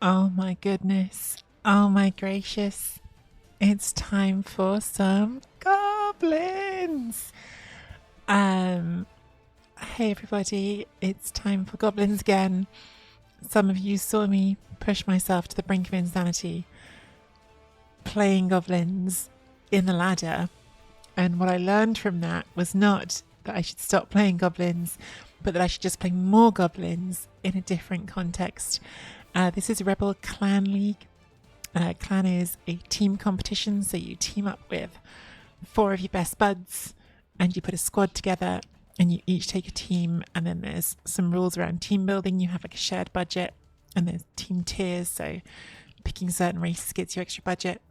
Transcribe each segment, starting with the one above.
Oh my goodness. Oh my gracious. It's time for some goblins. Um hey everybody, it's time for goblins again. Some of you saw me push myself to the brink of insanity playing goblins in the ladder. And what I learned from that was not that I should stop playing goblins, but that I should just play more goblins in a different context. This is Rebel Clan League. Clan is a team competition, so you team up with 4 of your best buds and you put a squad together and you each take a team, and then there's some rules around team building. You have like a shared budget and there's team tiers, so picking certain races gets you extra budget.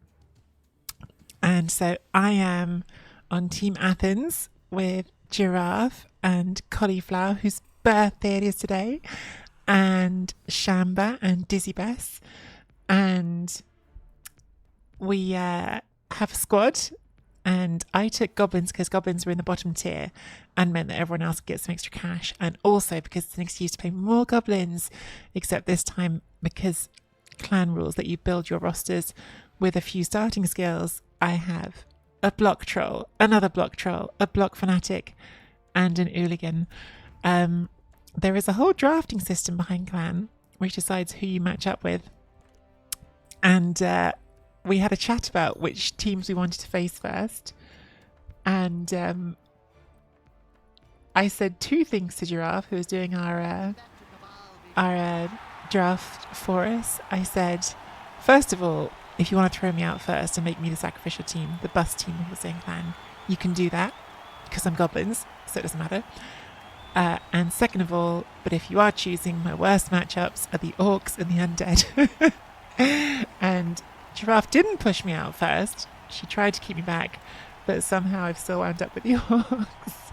And so I am on Team Athens with Giraffe and Cauliflower, whose birthday it is today, and Shamba and Dizzy Bess. And we have a squad, and I took goblins because goblins were in the bottom tier and meant that everyone else could get some extra cash, and also because it's an excuse to play more goblins, except this time because clan rules that you build your rosters with a few starting skills. I have a block troll, another block troll, a block fanatic, and an hooligan. There is a whole drafting system behind clan which decides who you match up with, and we had a chat about which teams we wanted to face first, and I said 2 things to Giraffe, who was doing our draft for us. I said, first of all, if you want to throw me out first and make me the sacrificial team, the bus team of the same clan, you can do that because I'm goblins, so it doesn't matter. And second of all, but if you are choosing, my worst matchups are the orcs and the undead. And Giraffe didn't push me out first. She tried to keep me back, but somehow I've still wound up with the orcs.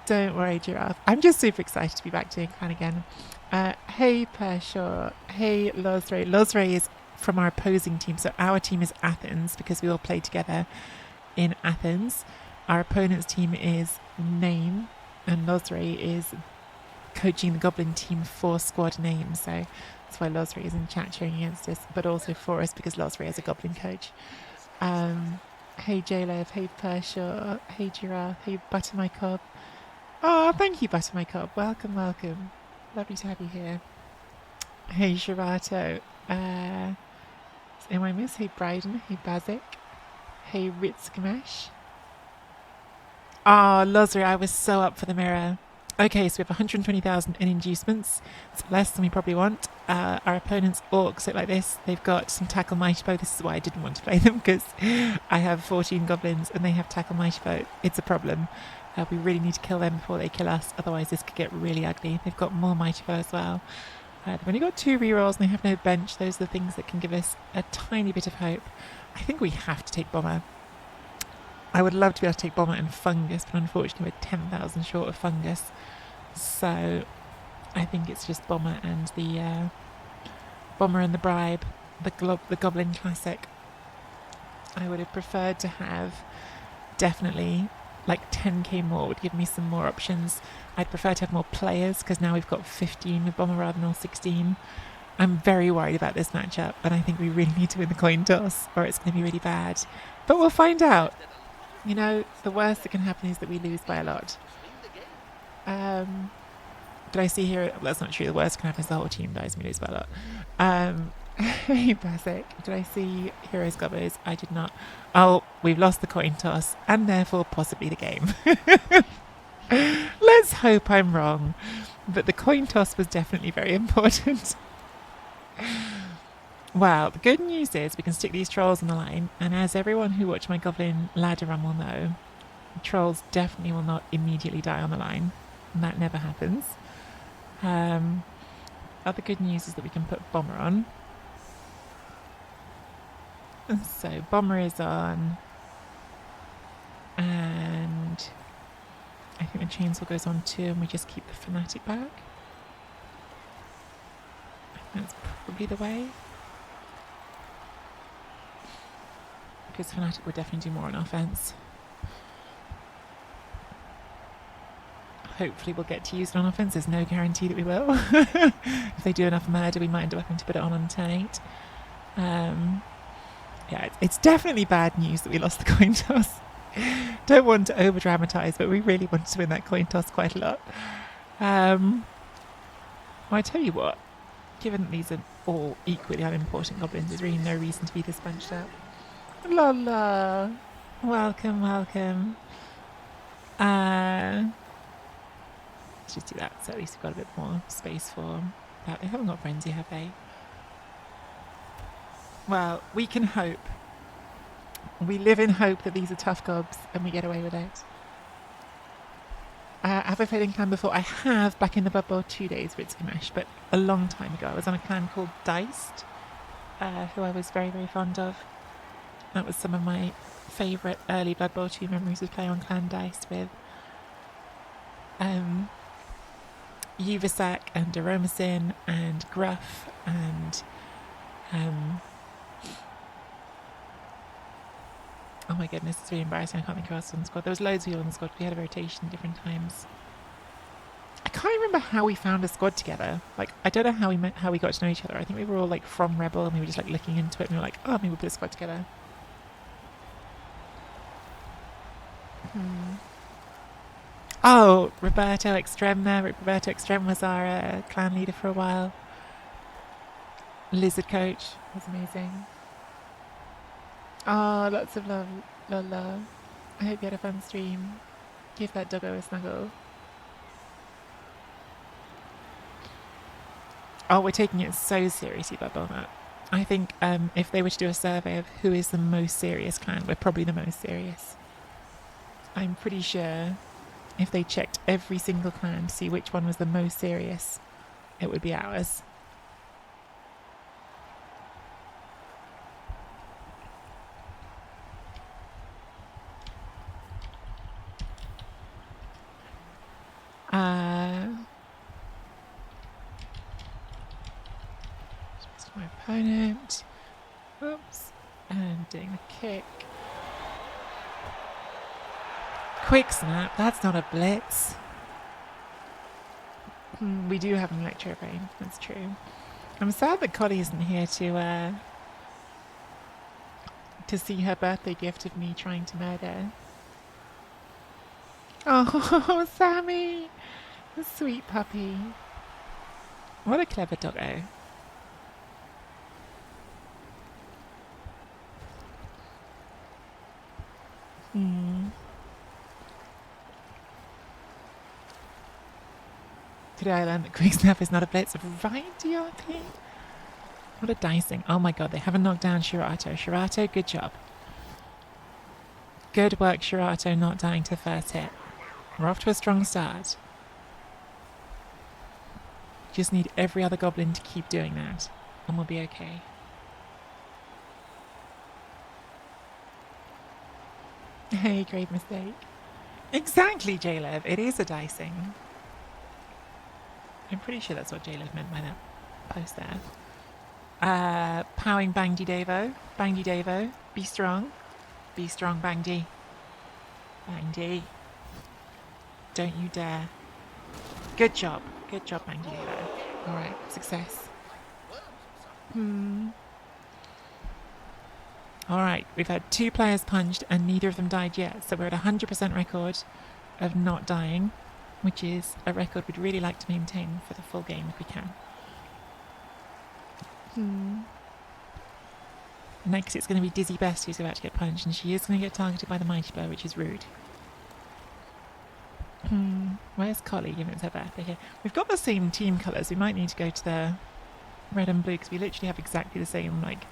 Don't worry, Giraffe. I'm just super excited to be back doing clan again. Hey, Pershaw. Hey, Losray. Losray is from our opposing team. So our team is Athens because we all play together in Athens. Our opponent's team is Name, and Losray is coaching the Goblin team for squad Name. So that's why Losray is in chat cheering against us, but also for us because Losray is a Goblin coach. Hey, J-Lev. Hey, Pershaw. Hey, Giraffe. Hey, Butter My Cob. Oh, thank you, Butter My Cob. Welcome, welcome. Lovely to have you here. Hey, Shirato. Am I miss? Hey, Bryden. Hey, Bazik. Hey, Ritzgamesh. Oh, Lozra, I was so up for the mirror. Okay, so we have 120,000 in inducements. It's less than we probably want. Our opponent's orcs look like this. They've got some tackle mighty bow. This is why I didn't want to play them, because I have 14 goblins and they have tackle mighty bow. It's a problem. We really need to kill them before they kill us, otherwise this could get really ugly. They've got more mighty bow as well. They've only got 2 rerolls and they have no bench. Those are the things that can give us a tiny bit of hope. I think we have to take Bomber. I would love to be able to take Bomber and Fungus, but unfortunately we're 10,000 short of Fungus. So I think it's just Bomber and the Bomber and the Bribe, the Goblin Classic. I would have preferred to have definitely like 10k more, would give me some more options. I'd prefer to have more players because now we've got 15 with Bomber rather than all 16. I'm very worried about this matchup, and I think we really need to win the coin toss or it's going to be really bad. But we'll find out. You know, the worst that can happen is that we lose by a lot. Did I see here? Well, that's not true. The worst that can happen is the whole team dies and we lose by a lot. Hey, Basic. Did I see Heroes Gobbers? I did not. Oh, we've lost the coin toss and therefore possibly the game. Let's hope I'm wrong. But the coin toss was definitely very important. Well, the good news is we can stick these trolls on the line, and as everyone who watched my Goblin ladder run will know, trolls definitely will not immediately die on the line, and that never happens. Other good news is that we can put Bomber on. So Bomber is on, and I think the chainsaw goes on too, and we just keep the Fanatic back. I think that's probably the way. Because Fanatic would definitely do more on offense. hopefully we'll get to use it on offense. There's no guarantee that we will. If they do enough murder, we might end up having to put it on turn 8. Yeah, it's definitely bad news that we lost the coin toss. Don't want to over dramatise, but we really wanted to win that coin toss quite a lot. Well, I tell you what, given that these are all equally unimportant goblins, there's really no reason to be this bunched up. Lola, welcome, welcome. Let's just do that, so at least we've got a bit more space for that. They haven't got frenzy, have they? Well, we can hope. We live in hope that these are tough gobs and we get away with it. Have I played in clan before? I have, back in the Blood Bowl 2 days, Ritskimesh, but a long time ago. I was on a clan called Diced, who I was very, very fond of. That was some of my favourite early Blood Bowl 2 memories, was playing on clan Diced with Uvasak and Aromasin and Gruff and oh my goodness, it's really embarrassing. I can't think who else was on the squad. There was loads of people on the squad. We had a rotation at different times. I can't remember how we found a squad together. Like, I don't know how we got to know each other. I think we were all like from Rebel and we were just like looking into it and we were like, oh, maybe we'll put a squad together. Oh, Roberto Extreme there. Roberto Extreme was our clan leader for a while. Lizard coach was amazing. Oh, lots of love, Lola. I hope you had a fun stream. Give that doggo a snuggle. Oh, we're taking it so seriously by Belnut. I think if they were to do a survey of who is the most serious clan, we're probably the most serious. I'm pretty sure if they checked every single clan to see which one was the most serious, it would be ours. My opponent. Oops. And doing the kick. Quick snap. That's not a blitz. We do have an electro brain. That's true. I'm sad that Collie isn't here to see her birthday gift of me trying to murder. Oh, Sammy! The sweet puppy. What a clever doggo. Today I learned that quick snap is not a blitz. Right, DRP? What a dicing. Oh my god, they haven't knocked down Shirato. Shirato, good job. Good work, Shirato, not dying to the first hit. We're off to a strong start. Just need every other goblin to keep doing that, and we'll be okay. Hey, grave mistake. Exactly, J-Lev. It is a dicing. I'm pretty sure that's what J-Lev meant by that post there. Powing Bangdi Devo. Bangdi Devo. Be strong. Be strong, Bangdi. Bangdi. Don't you dare. Good job. Good job, Bangdi Devo. Alright, success. Alright, we've had 2 players punched and neither of them died yet, so we're at 100% record of not dying, which is a record we'd really like to maintain for the full game if we can. Next it's going to be Dizzy Best who's about to get punched, and she is going to get targeted by the Mighty Blow, which is rude. Where's Collie, given it's her birthday here? We've got the same team colours. We might need to go to the red and blue because we literally have exactly the same, like,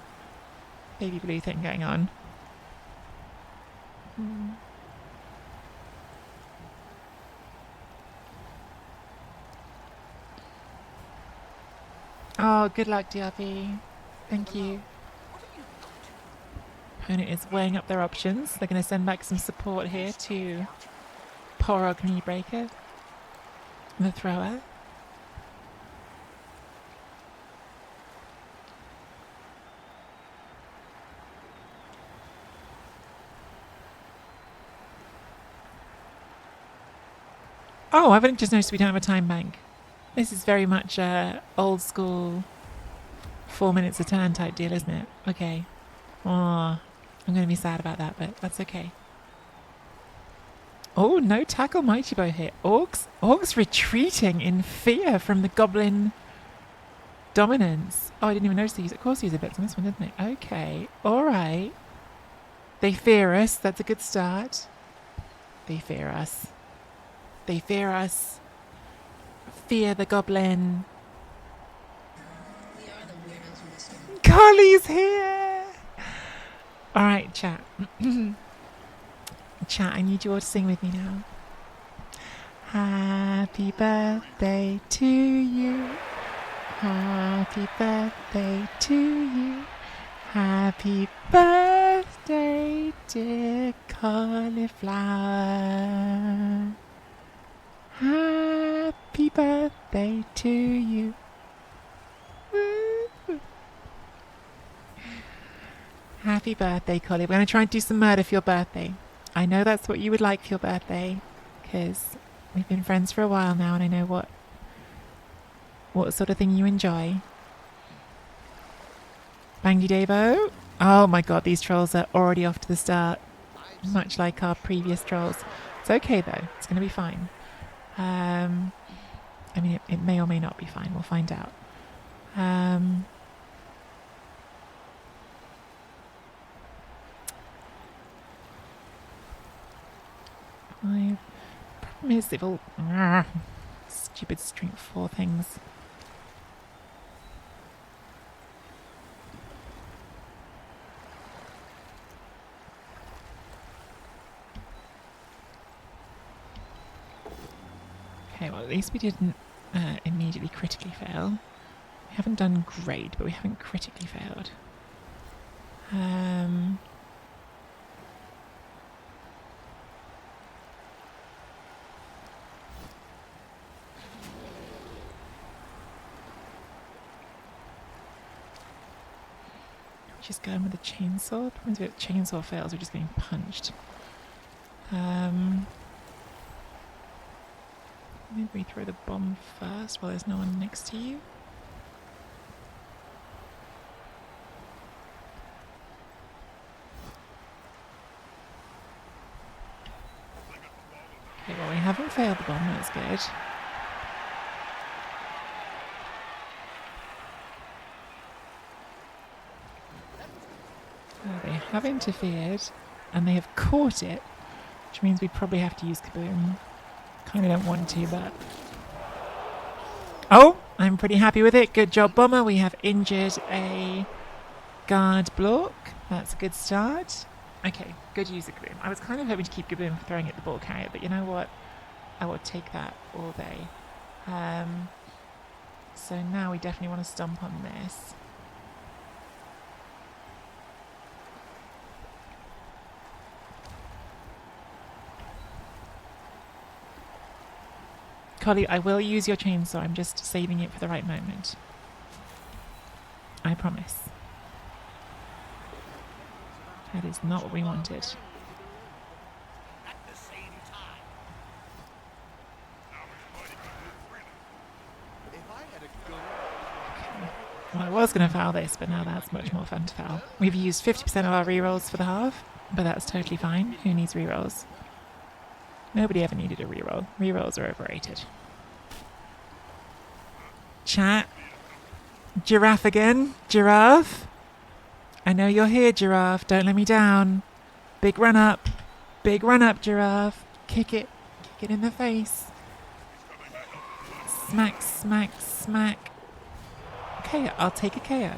baby blue thing going on. Oh, good luck, DRP. Thank you. Opponent is weighing up their options. They're going to send back some support here to Porog Kneebreaker, the thrower. Oh, I've only just noticed we don't have a time bank. This is very much old school 4 minutes a turn type deal, isn't it? Okay. Oh, I'm going to be sad about that, but that's okay. Oh, no tackle mighty bow hit. Orcs retreating in fear from the goblin dominance. Oh, I didn't even notice they use it. Of course they use a bit on this one, didn't they? Okay. All right. They fear us. That's a good start. They fear us. They fear us. Fear the goblin. Carly's here! Alright, chat. Chat, I need you all to sing with me now. Happy birthday to you. Happy birthday to you. Happy birthday, dear cauliflower. Happy birthday to you. Woo. Happy birthday, Collie. We're going to try and do some murder for your birthday. I know that's what you would like for your birthday, because we've been friends for a while now and I know what sort of thing you enjoy. Bangy Davo. Oh my god, these trolls are already off to the start. Much like our previous trolls. It's okay though. It's going to be fine. I mean, it may or may not be fine. We'll find out. My problem is they've all stupid strength 4 things. Okay, well at least we didn't immediately critically fail. We haven't done great, but we haven't critically failed. Just going with the chainsaw. The problem is if the chainsaw fails, we're just getting punched. Maybe we throw the bomb first while there's no one next to you. Okay, well we haven't failed the bomb, that's good. They have interfered and they have caught it, which means we probably have to use Kaboom. Kind of don't want to, but... Oh! I'm pretty happy with it. Good job, Bomber. We have injured a guard block. That's a good start. Okay, good use of Kaboom. I was kind of hoping to keep Kaboom for throwing at the ball carrier, but you know what? I will take that all day. So now we definitely want to stomp on this. Collie, I will use your chainsaw. I'm just saving it for the right moment. I promise. That is not what we wanted. Well, I was going to foul this, but now that's much more fun to foul. We've used 50% of our rerolls for the half, but that's totally fine. Who needs rerolls? Nobody ever needed a reroll. Rerolls are overrated. Chat. Giraffe again. Giraffe. I know you're here, Giraffe. Don't let me down. Big run up. Big run up, Giraffe. Kick it. Kick it in the face. Smack, smack, smack. Okay, I'll take a KO.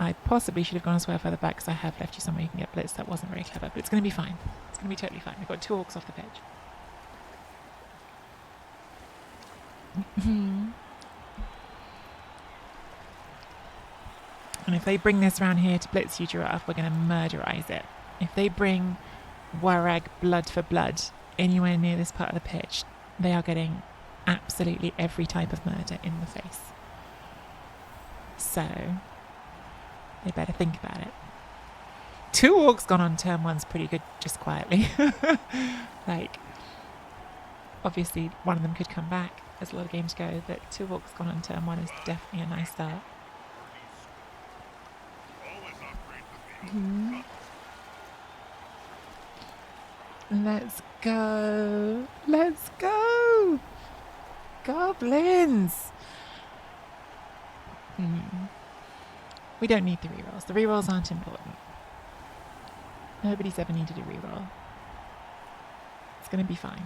I possibly should have gone a square further back because I have left you somewhere you can get blitzed. That wasn't very clever, but it's going to be fine. It's going to be totally fine. We've got 2 orcs off the pitch. And if they bring this around here to blitz you, Giraffe, we're going to murderize it. If they bring Warag blood for blood anywhere near this part of the pitch, they are getting absolutely every type of murder in the face. So, they better think about it. 2 orcs gone on turn 1's pretty good, just quietly. Like, Obviously, one of them could come back as a lot of games go, but 2 orcs gone on turn 1 is definitely a nice start. Let's go! Let's go! Goblins! We don't need the rerolls. The rerolls aren't important. Nobody's ever needed a reroll. It's going to be fine.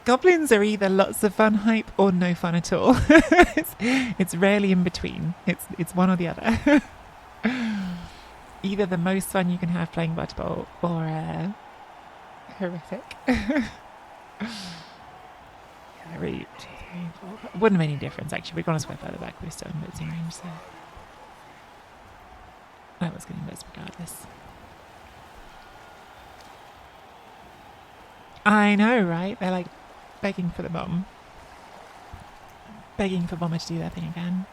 Goblins are either lots of fun hype or no fun at all. it's rarely in between. It's one or the other. Either the most fun you can have playing Blood Bowl or horrific. Really, 2, 3, 4. Wouldn't have made any difference actually. We'd gone a square further back. We're still in blitzing range, so I was getting blitz regardless. I know, right? They're like begging for the bomb. Begging for Bomber to do their thing again.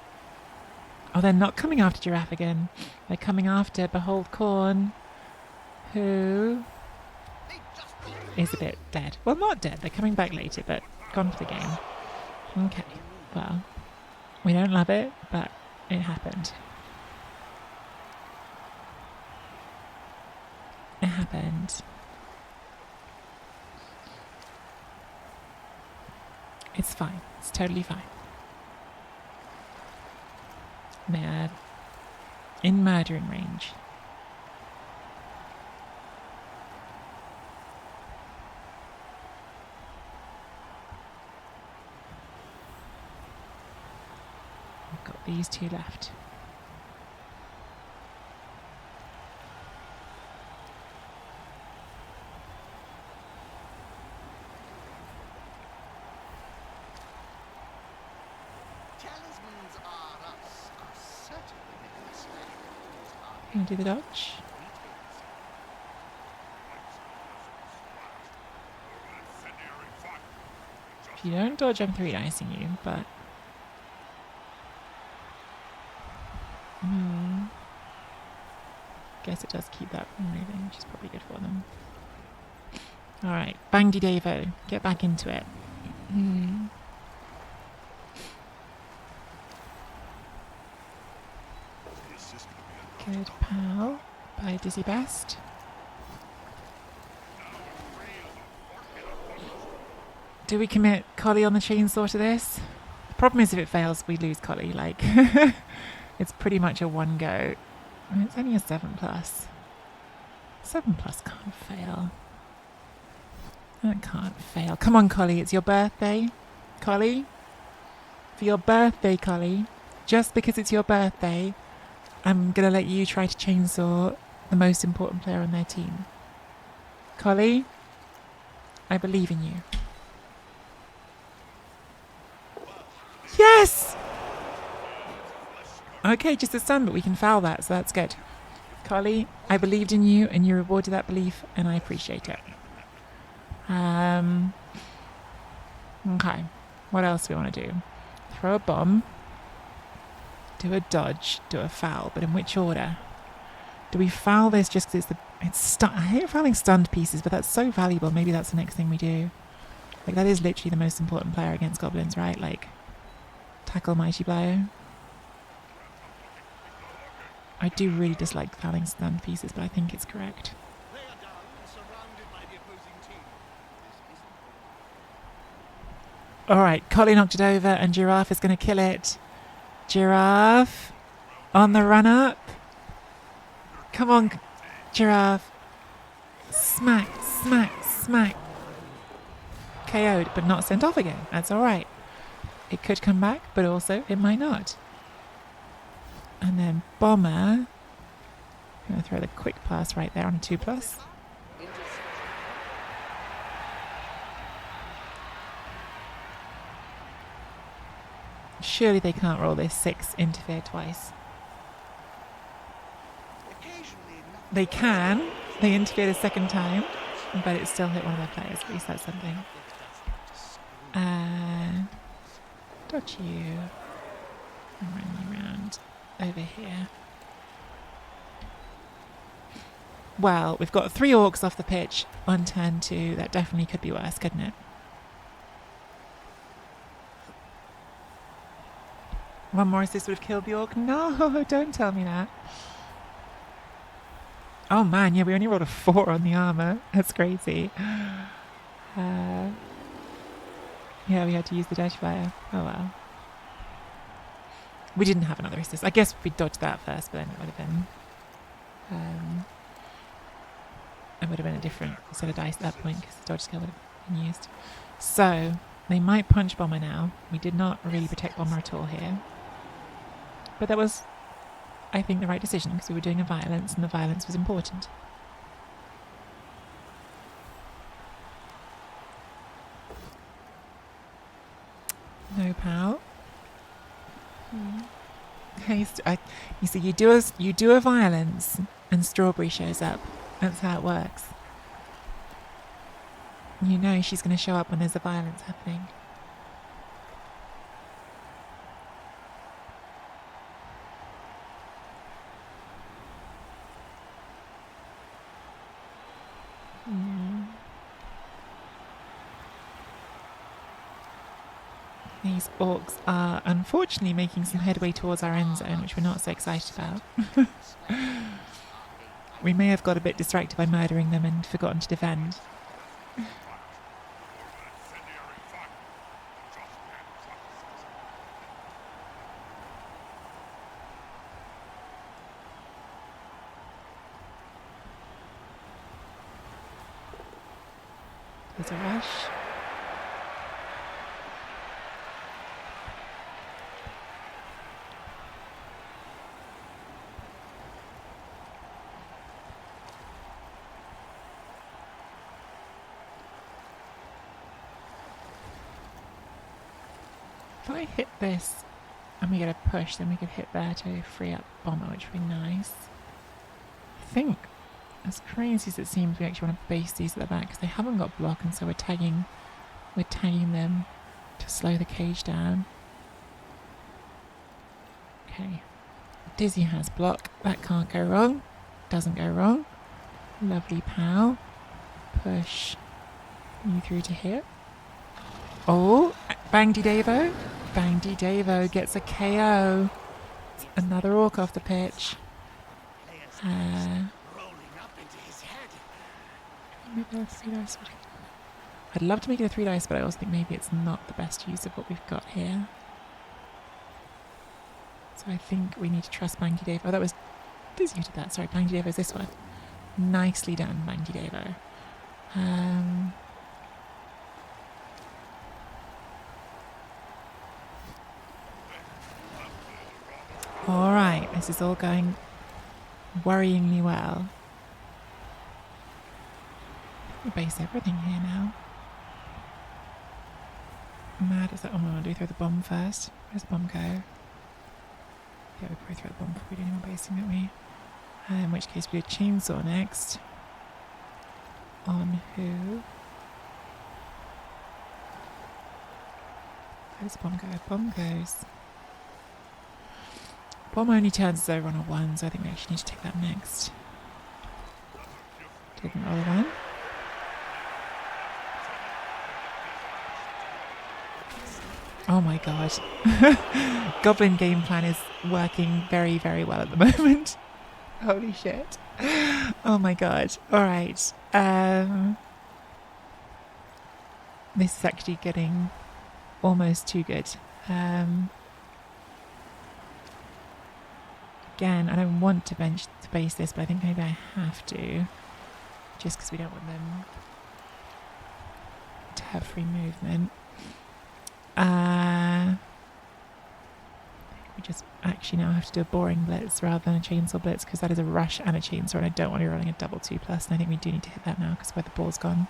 Oh, they're not coming after Giraffe again. They're coming after Behold Corn, who is a bit dead. Well, not dead. They're coming back later, but gone for the game. Okay. Well, we don't love it, but it happened. It happened. It's fine. It's totally fine. They're in murdering range. We've got these 2 left. Can you do the dodge? If you don't dodge, I'm 3-dicing you, but... Guess it does keep that from moving, which is probably good for them. Alright, Bangdy Davo, get back into it. Good pal by Dizzy Best. Do we commit Collie on the chainsaw to this? The problem is if it fails, we lose Collie. Like, it's pretty much a 1 go. I mean, it's only a 7+. 7+ can't fail. That can't fail. Come on, Collie, it's your birthday. Collie? For your birthday, Collie. Just because it's your birthday, I'm going to let you try to chainsaw the most important player on their team. Collie, I believe in you. Yes! Okay, just a stun, but we can foul that, so that's good. Collie, I believed in you, and you rewarded that belief, and I appreciate it. Okay, what else do we want to do? Throw a bomb. Do a dodge, do a foul, but in which order? Do we foul this just because I hate fouling stunned pieces, but that's so valuable. Maybe that's the next thing we do. Like, that is literally the most important player against goblins, right? Like, tackle Mighty Blow. I do really dislike fouling stunned pieces, but I think it's correct. Alright, Collie knocked it over, and Giraffe is going to kill it. Giraffe on the run up. Come on, Giraffe. Smack, smack, smack. KO'd, but not sent off again. That's alright. It could come back, but also it might not. And then Bomber. I'm going to throw the quick pass right there on a 2+. Surely they can't roll this 6 interfere twice. They can. They interfered a second time, but it still hit one of their players. At least that's something. Dodge you. And run you around over here. Well, we've got 3 orcs off the pitch on turn 2. That definitely could be worse, couldn't it? One more assist would have killed the orc. No, don't tell me that. Oh man, yeah, we only rolled a 4 on the armor. That's crazy. Yeah, we had to use the dash fire. Oh well. We didn't have another assist. I guess we dodged that first, but then it would have been... it would have been a different set of dice at that point because the dodge skill would have been used. So, they might punch Bomber now. We did not really protect Bomber at all here. But that was, I think, the right decision because we were doing a violence and the violence was important. No pow. You see, you do a violence and Strawberry shows up. That's how it works. You know she's going to show up when there's a violence happening. These orcs are unfortunately making some headway towards our end zone, which we're not so excited about. We may have got a bit distracted by murdering them and forgotten to defend. There's a rush. If I hit this and we get a push, then we could hit there to free up Bomber, which would be nice. I think, as crazy as it seems, we actually want to base these at the back because they haven't got block, and so we're tagging them to slow the cage down. Okay. Dizzy has block. That can't go wrong. Doesn't go wrong. Lovely pow. Push you through to here. Oh, Bangdy Davo. Bangdy Davo gets a KO. Another orc off the pitch. Maybe a 3 dice. I'd love to make it a 3 dice, but I also think maybe it's not the best use of what we've got here. So I think we need to trust Bangdy Davo. Oh, that was Dizzy who did that. Sorry, Bangdy Davo is this one. Nicely done, Bangdy Davo. Alright, this is all going worryingly well. We base everything here now. Mad is that. Oh no, do we throw the bomb first? Where's the bomb go? Yeah, we probably throw the bomb before we do any more basing, don't we? In which case we do chainsaw next. On who? Where does the bomb go? Bomb goes. Bomb only turns us over on a 1, so I think we actually need to take that next. Didn't roll a 1. Oh my god. Goblin game plan is working very, very well at the moment. Holy shit. Oh my god. Alright. This is actually getting almost too good. Again, I don't want to base this, but I think maybe I have to. Just because we don't want them to have free movement. We just actually now have to do a boring blitz rather than a chainsaw blitz because that is a rush and a chainsaw, and I don't want to be rolling a double 2+, and I think we do need to hit that now because where the ball's gone.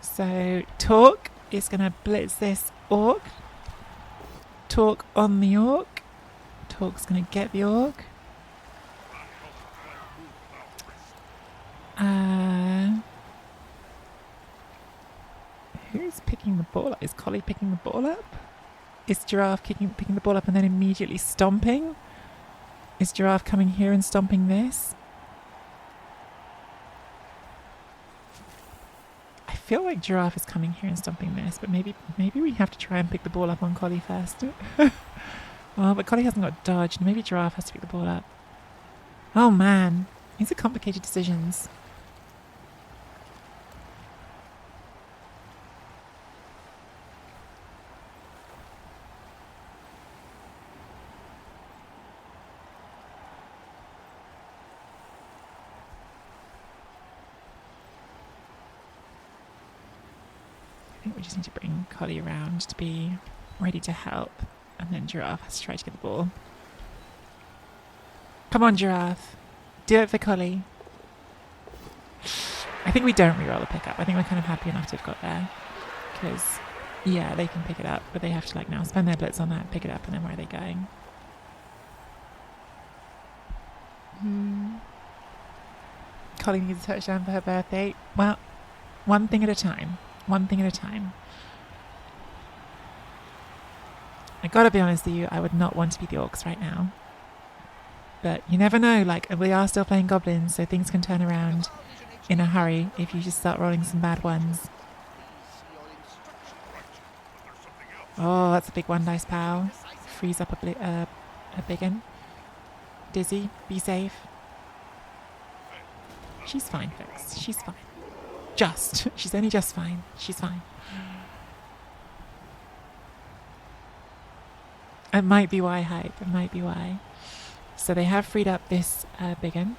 So Talk is going to blitz this orc. Talk on the orc. Talk's going to get the orc. ball? Is Collie picking the ball up? Is Giraffe picking the ball up and then immediately stomping? Is Giraffe coming here and stomping this? I feel like Giraffe is coming here and stomping this, but maybe we have to try and pick the ball up on Collie first. Oh, but Collie hasn't got dodged. Maybe Giraffe has to pick the ball up. Oh man, these are complicated decisions. I think we just need to bring Collie around to be ready to help, and then Giraffe has to try to get the ball. Come on, Giraffe. Do it for Collie. I think we don't reroll the pickup. I think we're kind of happy enough to have got there. Because, yeah, they can pick it up, but they have to like now spend their blitz on that, pick it up, and then where are they going? Collie needs a touchdown for her birthday. Well, one thing at a time. One thing at a time. I gotta be honest with you, I would not want to be the orcs right now. But you never know, like, we are still playing goblins, so things can turn around in a hurry if you just start rolling some bad ones. Oh, that's a big one dice pow. Freeze up a big one. Dizzy, be safe. She's fine, folks. She's fine. Just. She's only just fine. She's fine. It might be why hype. It might be why. So they have freed up this big one,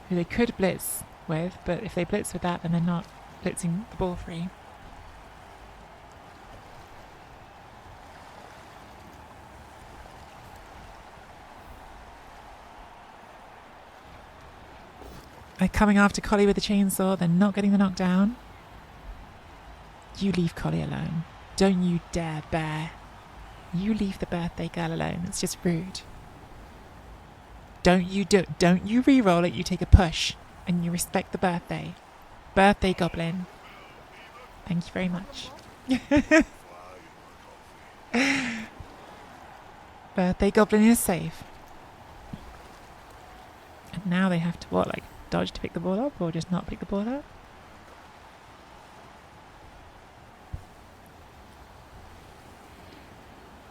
who they could blitz with, but if they blitz with that, then they're not blitzing the ball free. They're coming after Collie with the chainsaw. They're not getting the knockdown. You leave Collie alone. Don't you dare, bear. You leave the birthday girl alone. It's just rude. Don't you re-roll it. You take a push and you respect the birthday. Birthday goblin. Thank you very much. Birthday goblin is safe. And now they have to what, like dodge to pick the ball up or just not pick the ball up?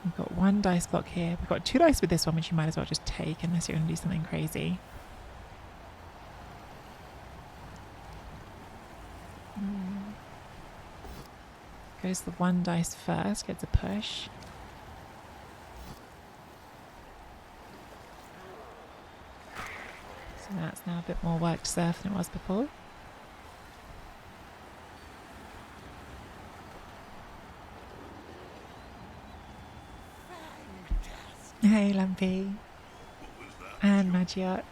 We've got one dice block here. We've got 2 dice with this one, which you might as well just take unless you're going to do something crazy. Goes the 1 dice first, gets a push. So that's now a bit more work to surf than it was before. Hey, Lumpy. And Magiot.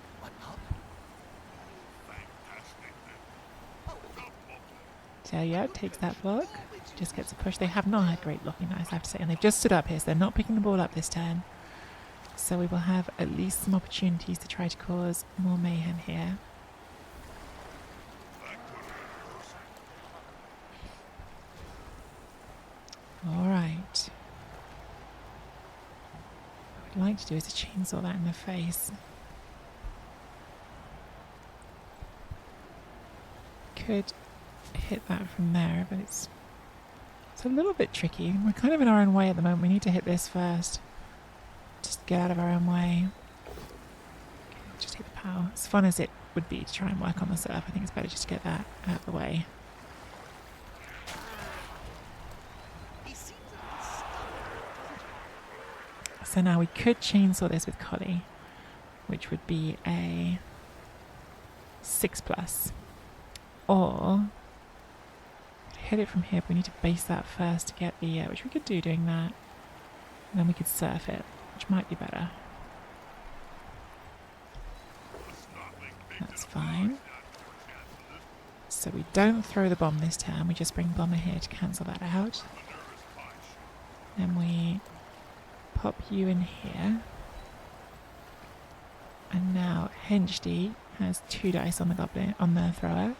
So yeah, takes that block. Just gets a push. They have not had great blocking, I have to say. And they've just stood up here, so they're not picking the ball up this turn. So we will have at least some opportunities to try to cause more mayhem here. Alright. What I'd like to do is to chainsaw that in the face. Could hit that from there, but it's a little bit tricky. We're kind of in our own way at the moment. We need to hit this first. Just get out of our own way. Okay, just hit the power. As fun as it would be to try and work on the surf, I think it's better just to get that out of the way. So now we could chainsaw this with Collie, which would be a 6+. Or hit it from here, but we need to base that first to get the, which we could do doing that. And then we could surf it, which might be better. That's fine. So we don't throw the bomb this time, we just bring Bomber here to cancel that out. Then we pop you in here. And now Henchdy has 2 dice on the goblin, on the thrower.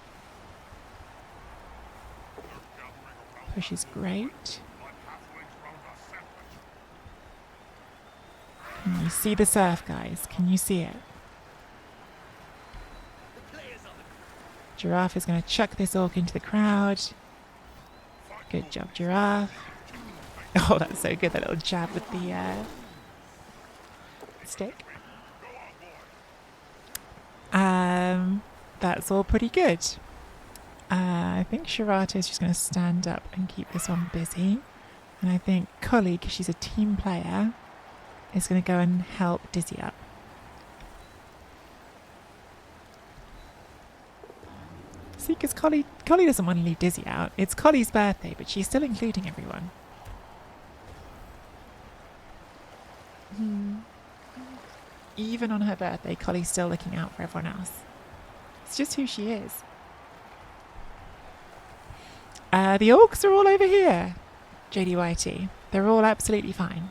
Push is great. Can you see the surf, guys? Can you see it? Giraffe is going to chuck this orc into the crowd. Good job, Giraffe. Oh, that's so good, that little jab with the stick. That's all pretty good. I think Shirata is just going to stand up and keep this one busy. And I think Collie, because she's a team player, is going to go and help Dizzy up. See, because Collie doesn't want to leave Dizzy out. It's Collie's birthday, but she's still including everyone. Even on her birthday, Collie's still looking out for everyone else. It's just who she is. The orcs are all over here, JDYT. They're all absolutely fine.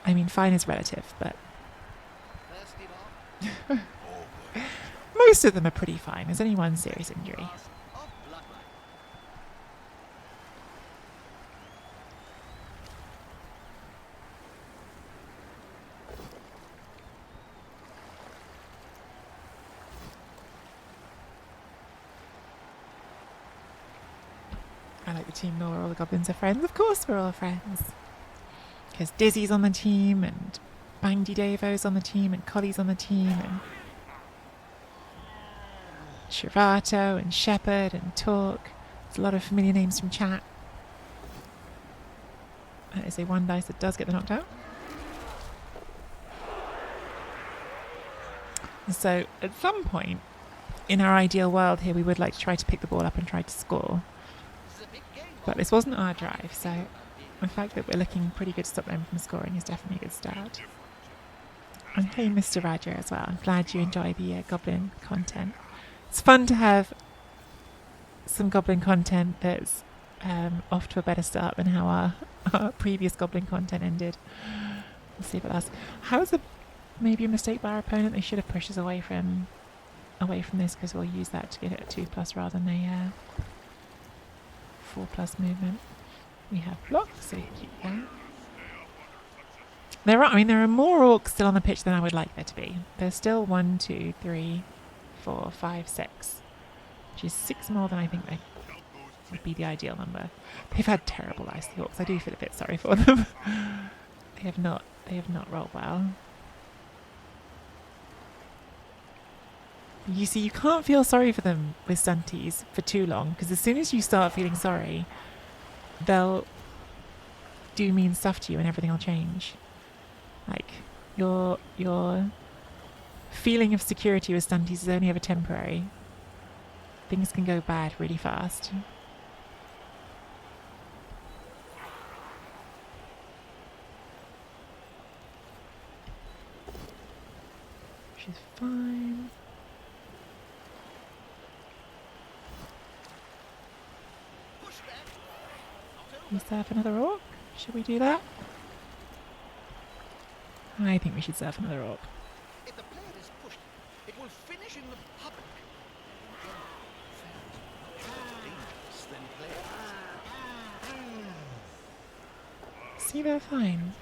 I mean, fine is relative, but most of them are pretty fine. There's only one serious injury. I like the team lore, all the goblins are friends. Of course we're all friends. Because Dizzy's on the team, and Bangdy Davo's on the team, and Collie's on the team, and Shirato, and Shepherd, and Talk. There's a lot of familiar names from chat. That is a 1 dice that does get the knockdown. So, at some point, in our ideal world here, we would like to try to pick the ball up and try to score. But this wasn't our drive, so the fact that we're looking pretty good to stop them from scoring is definitely a good start. And hey, Mr. Roger as well. I'm glad you enjoy the goblin content. It's fun to have some goblin content that's off to a better start than how our previous goblin content ended. Let's see if it lasts. How is it maybe a mistake by our opponent? They should have pushed us away from this, because we'll use that to get it a 2+ rather than a 4+ movement. We have blocks, so we can keep that. There are more orcs still on the pitch than I would like there to be. There's still 1, 2, 3, 4, 5, 6, which is 6 more than I think they would be the ideal number. They've had terrible lives, the orcs. I do feel a bit sorry for them. They have not rolled well. You see, you can't feel sorry for them with stunties for too long, because as soon as you start feeling sorry, they'll do mean stuff to you and everything will change. Like, your feeling of security with stunties is only ever temporary. Things can go bad really fast. She's fine. We surf another orc? Should we do that? I think we should surf another orc. If the player is pushed, it will finish in the public. See, they're fine.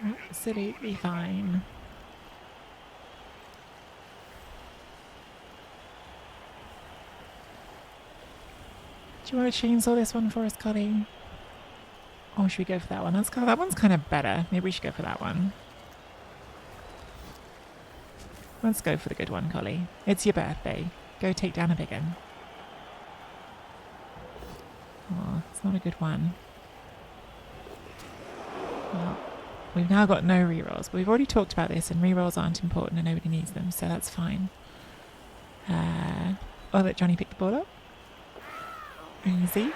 They're absolutely fine. Do you want to chainsaw this one for us, Collie? Or should we go for that one? That one's kind of better. Maybe we should go for that one. Let's go for the good one, Collie. It's your birthday. Go take down a big one. Oh, it's not a good one. Well, we've now got no rerolls, but we've already talked about this, and rerolls aren't important and nobody needs them, so that's fine. I'll let Johnny pick the ball up. Easy.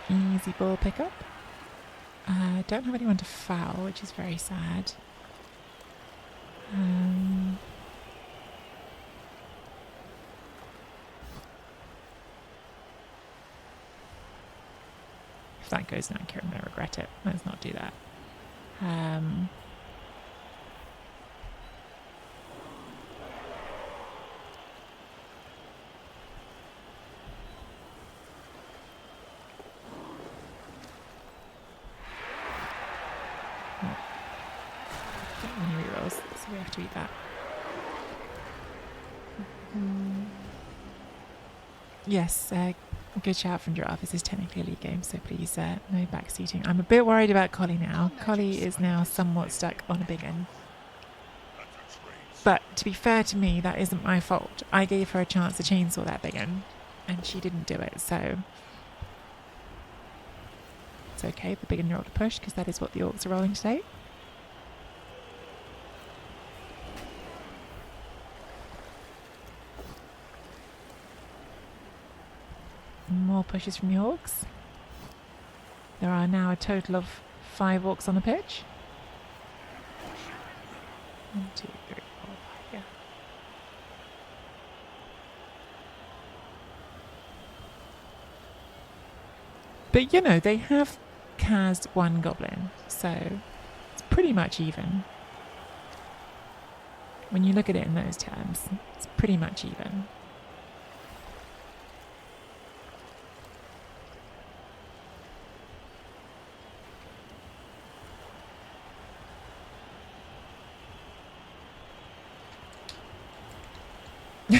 Easy ball pickup. Don't have anyone to foul, which is very sad. If that goes inaccurate, I'm going to regret it. Let's not do that. yours, so we have to eat that. Yes, good shout from Giraffe. This is technically a league game, so please, no backseating. I'm a bit worried about Collie now. Collie is now somewhat stuck on a big one. But to be fair to me, that isn't my fault. I gave her a chance to chainsaw that big one, and she didn't do it, so it's okay. The big one rolled a push, because that is what the orcs are rolling today. More pushes from the orcs. There are now a total of 5 orcs on the pitch. 1, 2, 3, 4, 5, yeah. But you know, they have cast 1 goblin, so it's pretty much even. When you look at it in those terms, it's pretty much even.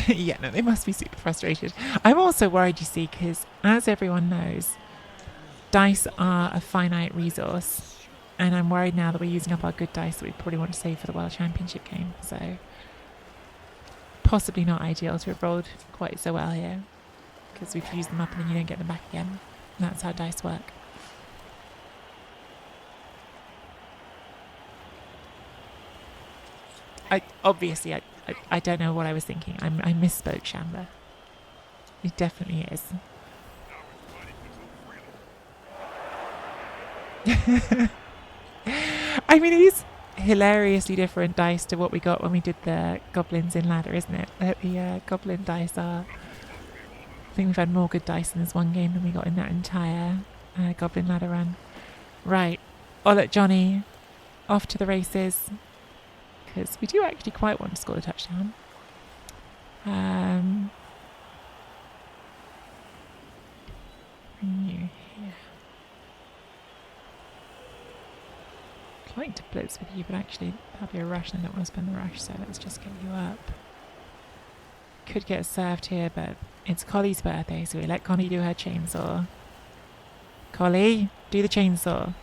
Yeah, no, they must be super frustrated. I'm also worried, you see, because as everyone knows, dice are a finite resource, and I'm worried now that we're using up our good dice that we probably want to save for the World Championship game, so possibly not ideal to have rolled quite so well here, because we've used them up and then you don't get them back again. And that's how dice work. I don't know what I was thinking. I misspoke, Shamba. It definitely is. I mean, it is hilariously different dice to what we got when we did the goblins in ladder, isn't it? The goblin dice are... I think we've had more good dice in this one game than we got in that entire goblin ladder run. Right. I'll let Johnny off to the races, because we do actually quite want to score the touchdown. Bring you here. I'd like to blitz with you, but actually that'll be a rush and I don't want to spend the rush, so let's just get you up. Could get served here, but it's Collie's birthday, so we let Connie do her chainsaw. Collie, do the chainsaw.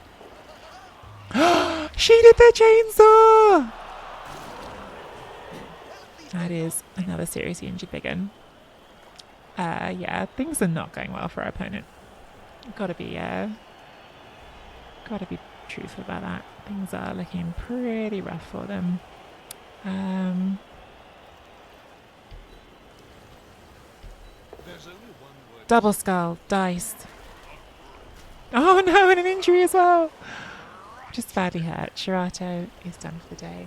She did the chainsaw! That is another seriously injured big one. Yeah, things are not going well for our opponent. Gotta be truthful about that. Things are looking pretty rough for them. Double skull, diced. Oh no, and an injury as well! Just badly hurt. Shirato is done for the day.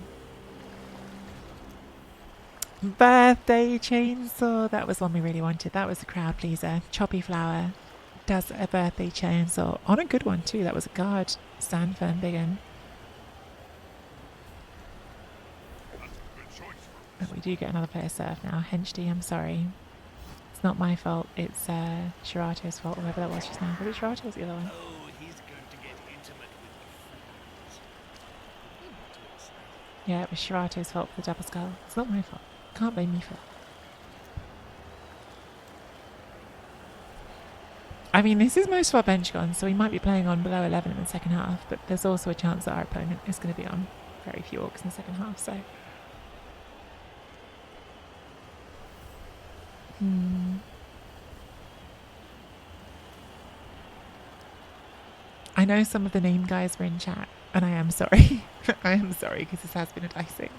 Birthday chainsaw. That was one we really wanted. That was a crowd pleaser. Choppy Flower does a birthday chainsaw on a good one too. That was a guard stand firm big one. But we do get another player serve now. Henchdy, I'm sorry. It's not my fault. It's Shirato's fault, whoever that was just now. Was it Shirato or was the other one? Oh, he's going to get intimate with the Yeah, it was Shirato's fault for the double skull. It's not my fault. Can't blame me for it. I mean, this is most of our bench gone, so we might be playing on below 11 in the second half, but there's also a chance that our opponent is going to be on very few orcs in the second half, so... I know some of the name guys were in chat, and I am sorry. I am sorry, because this has been a dicing,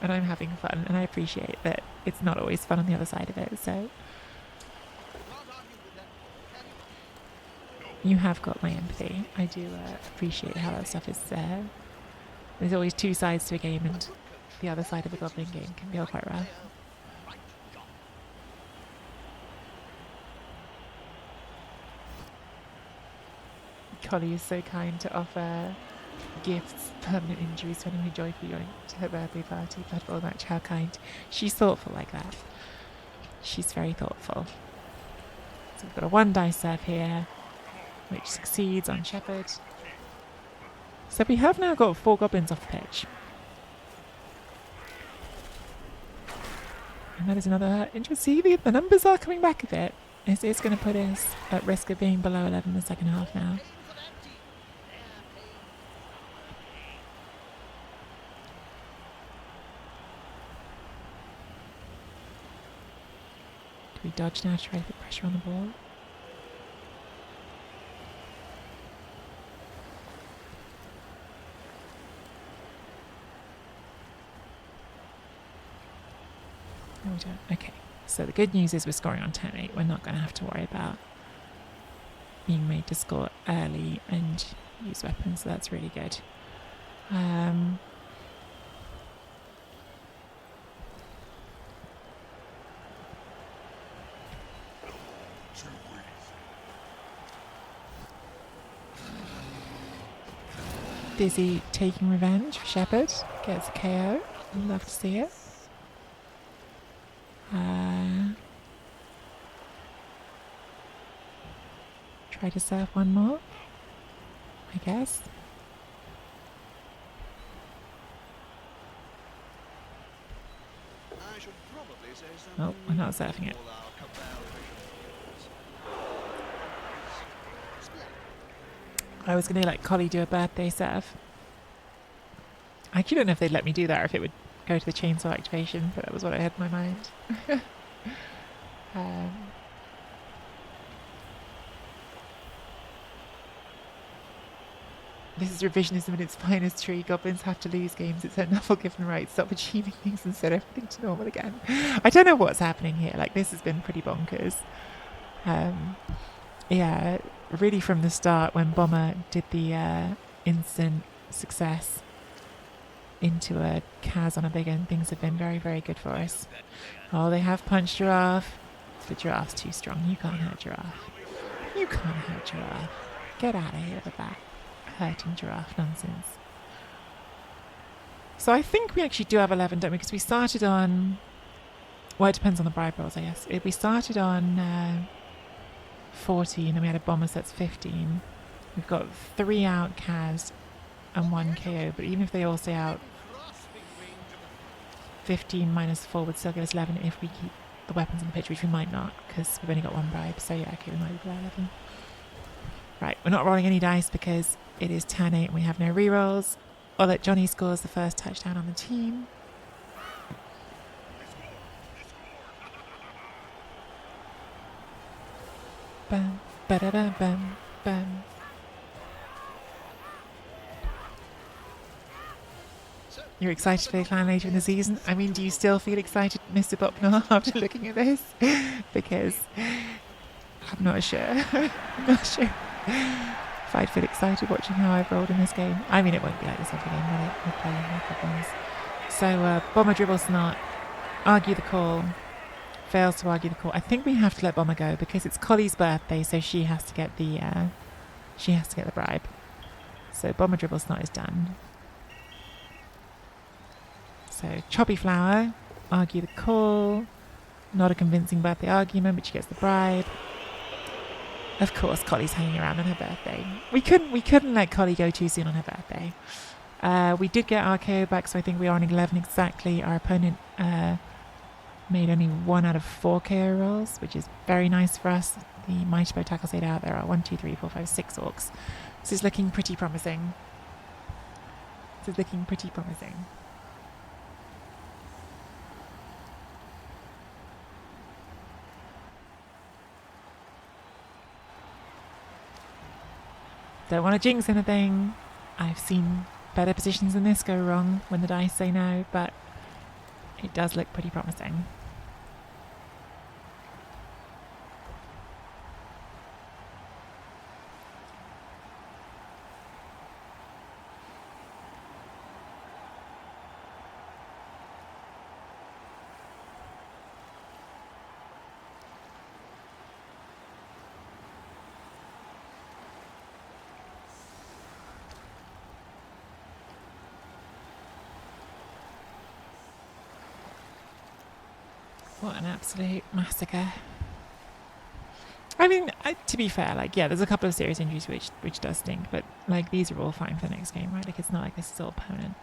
and I'm having fun, and I appreciate that it's not always fun on the other side of it, so... You have got my empathy. I do appreciate how that stuff is there. There's always two sides to a game, and the other side of the goblin game can feel quite rough. Collie is so kind to offer gifts, permanent injuries to anyone who joyfully joined her birthday party. Blood Bowl match, how kind. She's thoughtful like that. She's very thoughtful. So we've got a 1 dice serve here, which succeeds on Shepherd. So we have now got 4 goblins off the pitch. that is another interesting. See, the numbers are coming back a bit. It's going to put us at risk of being below 11 in the second half now. Do we dodge now to try to put pressure on the ball? No, we don't. Okay. So the good news is we're scoring on 10-8. We're not going to have to worry about being made to score early and use weapons, so that's really good. Dizzy taking revenge for Shepherd. Gets a KO. Love to see it. Try to serve one more, I guess. Oh, we're not serving it. I was going to let Collie do a birthday serve. I actually don't know if they'd let me do that or if it would go to the chainsaw activation, but that was what I had in my mind. This is revisionism at its finest, Tree. Goblins have to lose games. It's their novel given right. Stop achieving things and set everything to normal again. I don't know what's happening here. Like, this has been pretty bonkers. Yeah, really from the start when Bomber did the instant success into a Kaz on a big end, things have been very, very good for us. Oh, they have punched Giraffe. But Giraffe's too strong. You can't hurt Giraffe. You can't hurt Giraffe. Get out of here with that hurting Giraffe nonsense. So I think we actually do have 11, don't we? Because we started on... Well, it depends on the bribe rolls, I guess. We started on 14 and we had a Bomber, so that's 15. We've got 3 out Kaz and 1 KO, but even if they all stay out, 15 minus 4 would still give us 11 if we keep the weapons on the pitch, which we might not, because we've only got 1 bribe, so yeah, okay, we might be below 11. Right, we're not rolling any dice because it is turn 8 and we have no rerolls. Or that Johnny scores the first touchdown on the team. Bam, ba-da-bam, bam, bam. You're excited for the clan later in the season? I mean, do you still feel excited, Mr. Bucknell, after looking at this? Because I'm not sure. I'm not sure if I'd feel excited watching how I've rolled in this game. I mean, it won't be like this every game, will it? We're playing no problems. So, Bomber dribbles not. Argue the call. Fails to argue the call. I think we have to let Bomber go because it's Collie's birthday, so she has to get the bribe. So Bomber dribbles not is done. So Choppy Flower, argue the call. Not a convincing birthday argument, but she gets the bribe. Of course, Collie's hanging around on her birthday. We couldn't let Collie go too soon on her birthday. We did get our KO back, so I think we are on 11 exactly. Our opponent made only 1 out of 4 KO rolls, which is very nice for us. The Mighty Bow tackles 8 out. There are 1, 2, 3, 4, 5, 6 orcs. This is looking pretty promising. Don't want to jinx anything. I've seen better positions than this go wrong when the dice say no, but it does look pretty promising. What an absolute massacre. I mean, to be fair, like, yeah, there's a couple of serious injuries which does stink, but, like, these are all fine for the next game, right? Like, it's not like this is all permanent.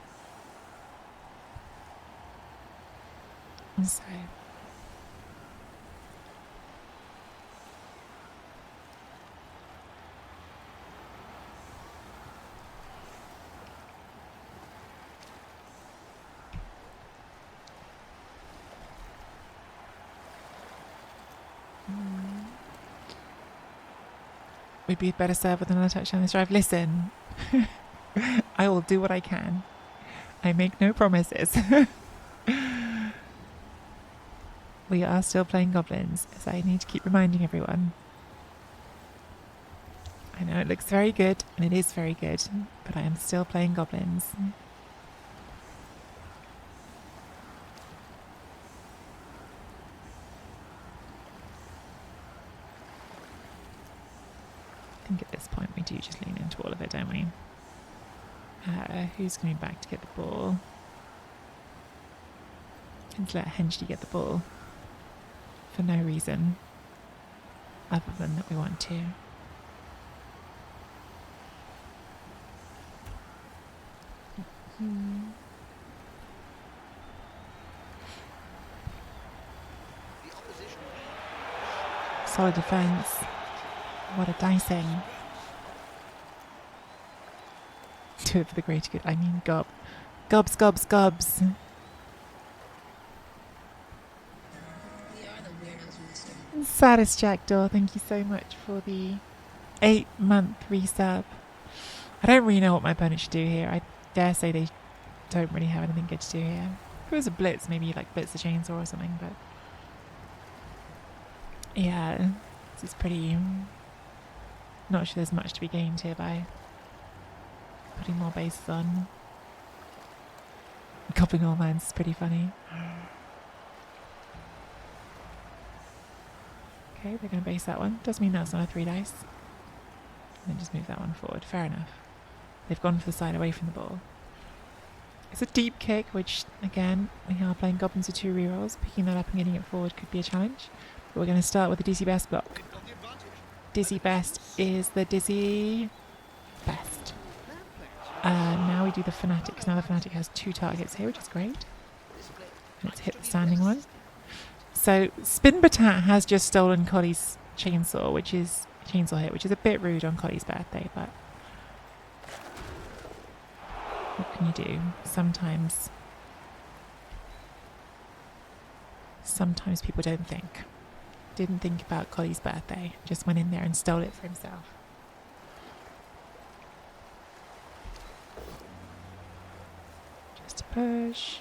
And so, we'd be better served with another touchdown this drive. Listen, I will do what I can. I make no promises. We are still playing goblins, as I need to keep reminding everyone. I know it looks very good, and it is very good, but I am still playing goblins. I think at this point we do just lean into all of it, don't we? Who's coming back to get the ball? And let Henchy get the ball. For no reason. Other than that we want to. Solid defence. What a dicing. Do it for the greater good. I mean, gob. Gobs, gobs, gobs. Saddest Jackdaw, thank you so much for the 8-month resub. I don't really know what my opponent should do here. I dare say they don't really have anything good to do here. If it was a blitz, maybe like blitz the chainsaw or something, but yeah, this is pretty... Not sure there's much to be gained here by putting more bases on. Goblin all mines is pretty funny. Okay, they're going to base that one. Does mean that's not a 3 dice. And then just move that one forward. Fair enough. They've gone for the side away from the ball. It's a deep kick, which, again, we are playing goblins with 2 rerolls. Picking that up and getting it forward could be a challenge. But we're going to start with the Dizzy Best block. Dizzy Best is the Dizzy Best. Now we do the Fanatic, because now the Fanatic has 2 targets here, which is great. Let's hit the standing one. So Spin Batat has just stolen Collie's chainsaw, which is a bit rude on Collie's birthday, but what can you do? Sometimes people don't think. Didn't think about Collie's birthday, just went in there and stole it for himself. Just a push.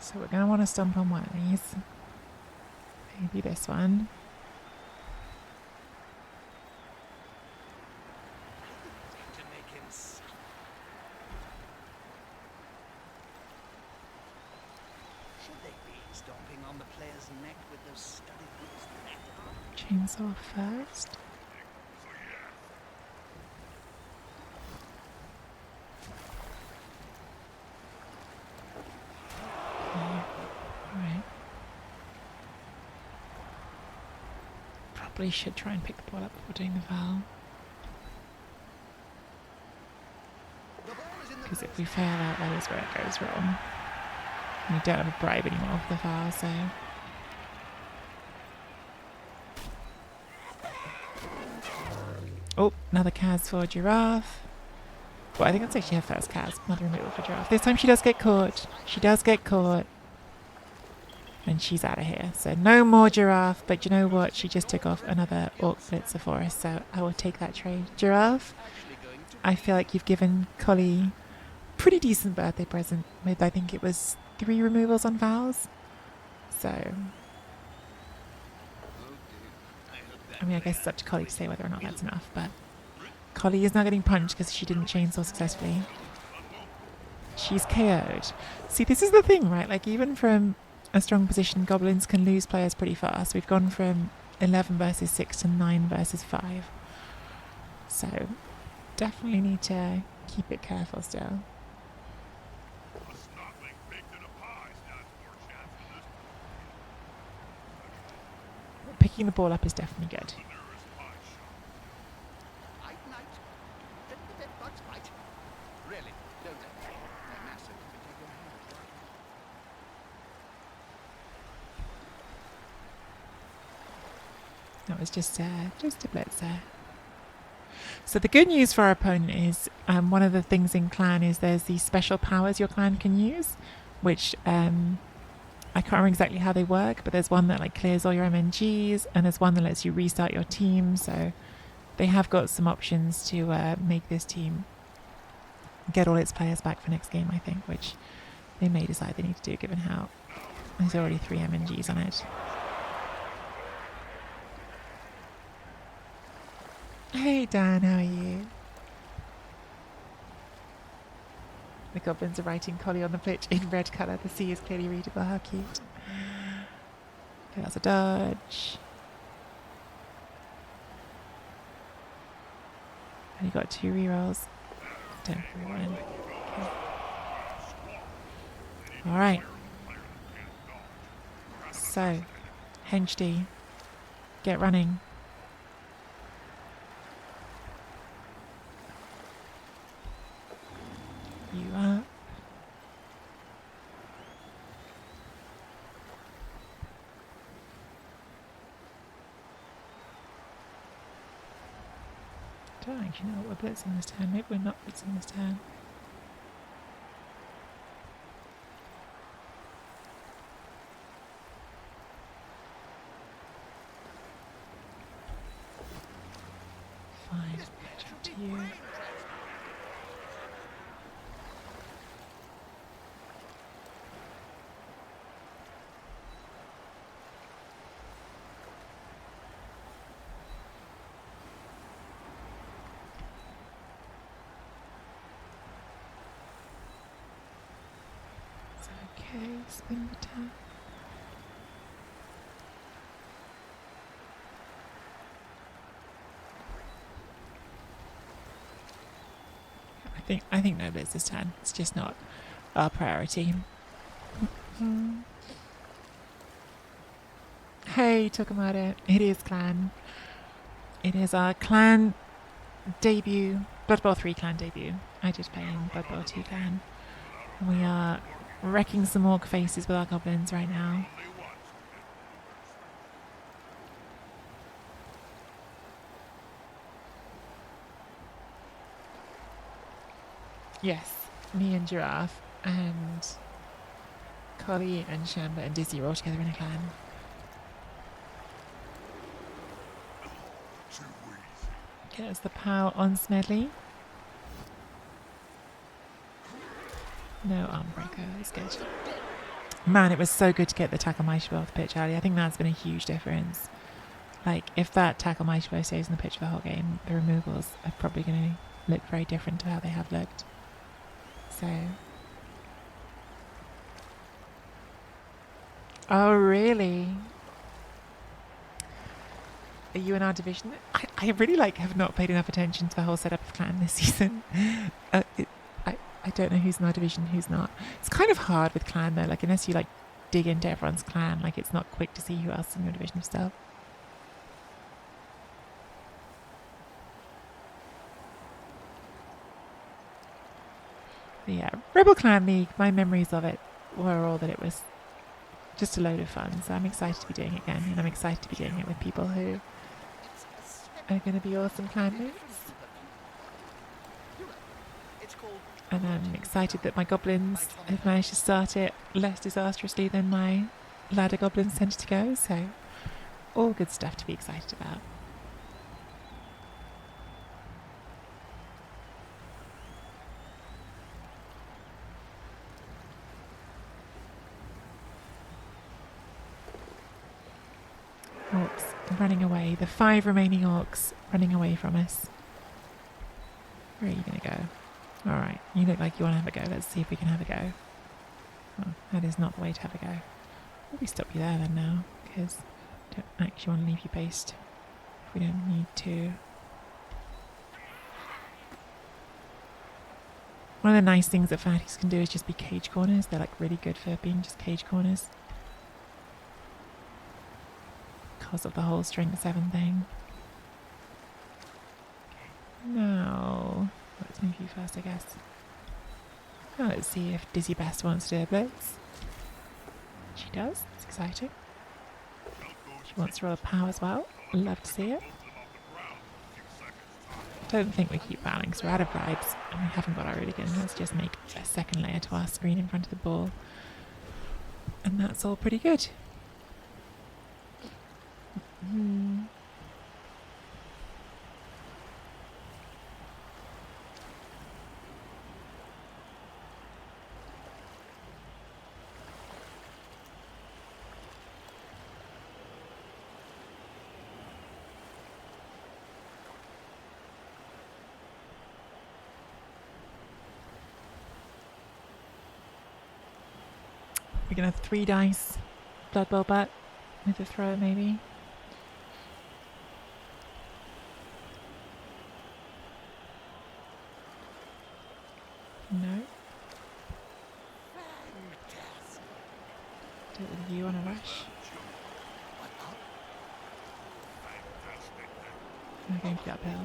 So we're going to want to stomp on one of these. Maybe this one. Chainsaw first. Alright. Probably should try and pick the ball up before doing the foul. Because if we fail out, that is where it goes wrong. And we don't have a bribe anymore for the foul, so... Oh, another Kaz for Giraffe. Well, I think that's actually her first Kaz. Another removal for Giraffe. This time she does get caught. She does get caught. And she's out of here. So no more Giraffe. But you know what? She just took off another Orc Blitzer for us. So I will take that trade. Giraffe, I feel like you've given Collie a pretty decent birthday present with, I think it was 3 removals on fouls. So... I mean, I guess it's up to Collie to say whether or not that's enough, but Collie is now getting punched because she didn't chainsaw successfully. She's KO'd. See, this is the thing, right? Like, even from a strong position, goblins can lose players pretty fast. We've gone from 11 versus 6 to 9 versus 5. So, definitely need to keep it careful still. Picking the ball up is definitely good. That was just a blitzer. So the good news for our opponent is one of the things in clan is there's these special powers your clan can use, which I can't remember exactly how they work, but there's one that like clears all your MNGs, and there's one that lets you restart your team. So they have got some options to make this team get all its players back for next game, I think, which they may decide they need to do given how there's already 3 MNGs on it. Hey Dan, how are you? The goblins are writing Collie on the pitch in red colour. The C is clearly readable. How cute. Okay, that's a dodge. And you got 2 rerolls. Don't reroll in. Okay. Alright. So, Henge D, get running. You up. I don't actually know what we're blitzing this turn. Maybe we're not blitzing this turn. Fine, catch up to you. Okay, spin the turn. I think no blitz this turn. It's just not our priority. Hey, Tokamata. It is clan. It is our clan debut, Blood Bowl 3 clan debut. I did play in Blood Bowl 2 clan. We are wrecking some orc faces with our goblins right now. Yes, me and Giraffe and Collie and Shamba and Dizzy are all together in a clan. Okay, that's the power on Smedley. No arm breaker, that's good. Man, it was so good to get the tackle Maishbo off the pitch early. I think that's been a huge difference. Like, if that tackle Maishbo stays in the pitch for the whole game, the removals are probably going to look very different to how they have looked. So. Oh, really? Are you in our division? I really have not paid enough attention to the whole setup of clan this season. I don't know who's in our division, who's not. It's kind of hard with clan though, unless you dig into everyone's clan, it's not quick to see who else is in your division of stuff. But yeah, Rebel Clan League, my memories of it were all that it was just a load of fun, so I'm excited to be doing it again, and I'm excited to be doing it with people who are going to be awesome clanmates. And I'm excited that my goblins have managed to start it less disastrously than my ladder goblins tended to go, so all good stuff to be excited about. Orcs running away. The 5 remaining orcs running away from us. Where are you going to go? Alright, you look like you want to have a go. Let's see if we can have a go. Oh, that is not the way to have a go. Maybe stop you there then now, because I don't actually want to leave you based if we don't need to. One of the nice things that fanatics can do is just be cage corners. They're really good for being just cage corners. Because of the whole strength 7 thing. Okay. Now, let's move you first, I guess. Now let's see if Dizzy Best wants to do a blitz. She does. It's exciting. She wants to roll a power as well. Love to see it. Don't think we keep battling because we're out of bribes and we haven't got our Hooligan. Let's just make a second layer to our screen in front of the ball. And that's all pretty good. Hmm. We're gonna have 3 dice. Blood Bowl butt with a throw, maybe. No. Do it with you on a rush. I'm going to the uphill.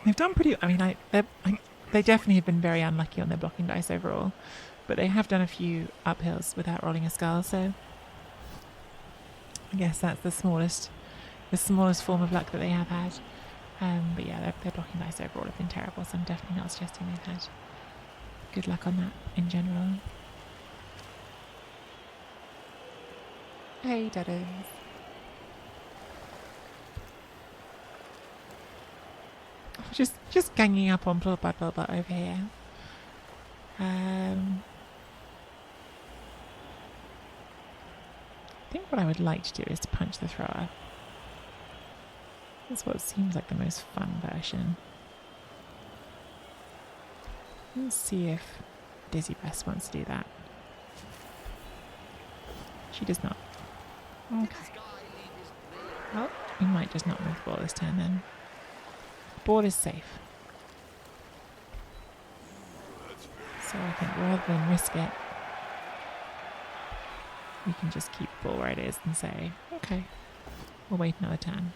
They've done pretty. I mean, they definitely have been very unlucky on their blocking dice overall, but they have done a few uphills without rolling a skull. So I guess that's the smallest form of luck that they have had. But yeah, their blocking dice overall have been terrible. So I'm definitely not suggesting they've had good luck on that in general. Hey, Duddons. Just ganging up on Blood Bowl over here. I think what I would like to do is to punch the thrower. That's what seems like the most fun version. Let's see if Dizzy Breast wants to do that. She does not. Okay. Well, we might just not move the ball this turn then. The ball is safe. So I think rather than risk it, we can just keep the ball where it is and say, okay, we'll wait another turn.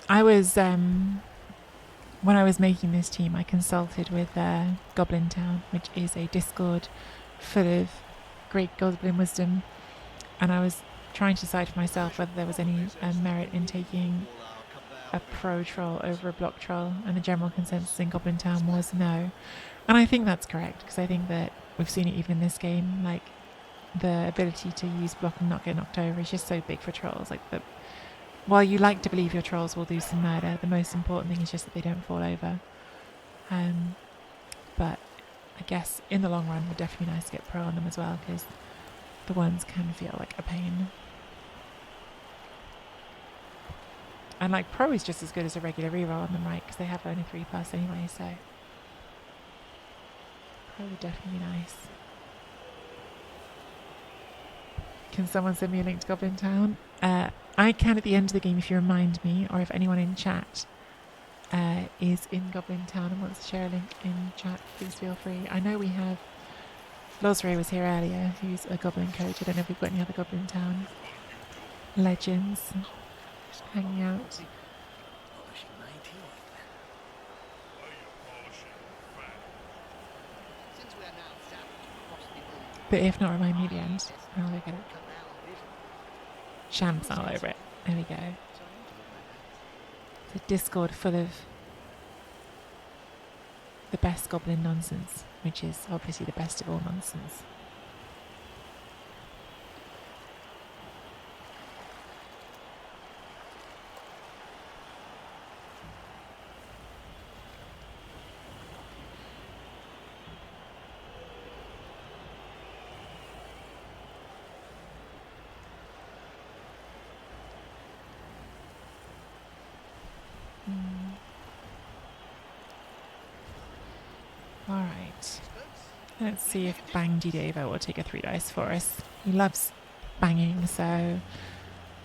I was, when I was making this team, I consulted with Goblin Town, which is a Discord full of great Goblin wisdom, and I was trying to decide for myself whether there was any merit in taking a pro troll over a block troll, and the general consensus in Goblin Town was no. And I think that's correct, because I think that we've seen it even in this game, like the ability to use block and not get knocked over is just so big for trolls. Like while you like to believe your trolls will do some murder, the most important thing is just that they don't fall over. But I guess in the long run, it would definitely be nice to get pro on them as well, because the ones can feel like a pain. And like pro is just as good as a regular reroll on them, right? Because they have only 3+ anyway, so pro would definitely be nice. Can someone send me a link to Goblin Town? I can at the end of the game if you remind me, or if anyone in chat is in Goblin Town and wants to share a link in chat, please feel free. I know we have Losray was here earlier, who's a Goblin coach. I don't know if we've got any other Goblin Town legends hanging out. But if not, remind me at the end, and I'll look at it. Shams all over it. There we go. It's a Discord full of the best Goblin nonsense, which is obviously the best of all nonsense. Alright. Let's see if Bangy Davo will take a 3 dice for us. He loves banging, so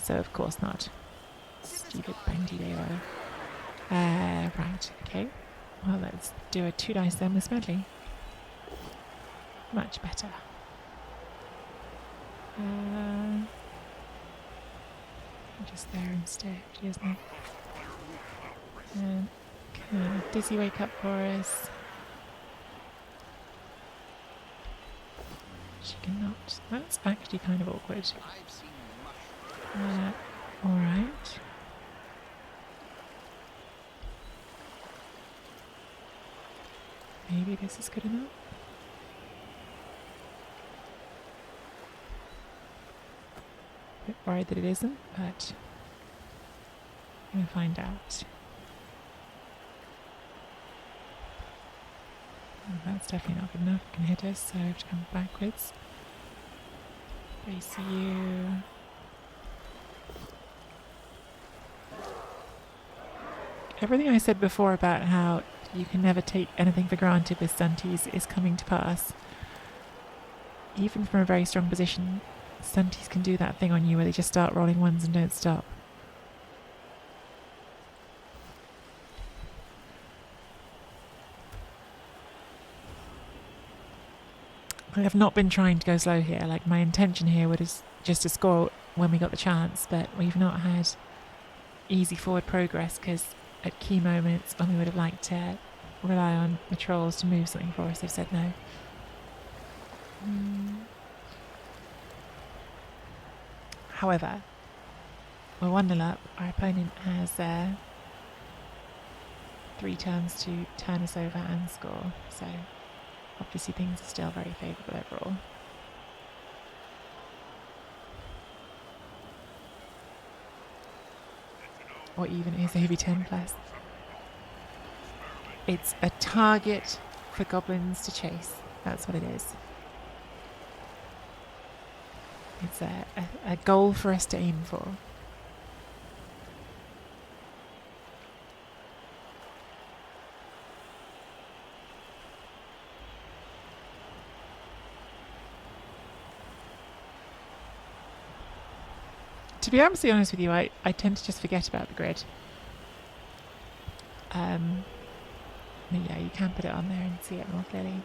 of course not. Stupid Bangy Davo. Right, okay. Well, let's do a 2 dice then with Smedley. Much better. Just there instead, isn't it? Okay, Dizzy wake up for us. She cannot. That's actually kind of awkward. I've seen much. Alright. Maybe this is good enough. A bit worried that it isn't, but I'm going to find out. Oh, that's definitely not good enough. It can hit us, so I have to come backwards. Brace you. Everything I said before about how you can never take anything for granted with stunties is coming to pass. Even from a very strong position, stunties can do that thing on you where they just start rolling ones and don't stop. I have not been trying to go slow here. Like, my intention here was just to score when we got the chance, but we've not had easy forward progress because at key moments when we would have liked to rely on the trolls to move something for us, they've said no. However, we're 1-0 up. Our opponent has 3 turns to turn us over and score, so obviously things are still very favourable overall. Or even is AV 10 plus. It's a target for goblins to chase. That's what it is. It's a goal for us to aim for. To be absolutely honest with you, I tend to just forget about the grid. But yeah, you can put it on there and see it more clearly.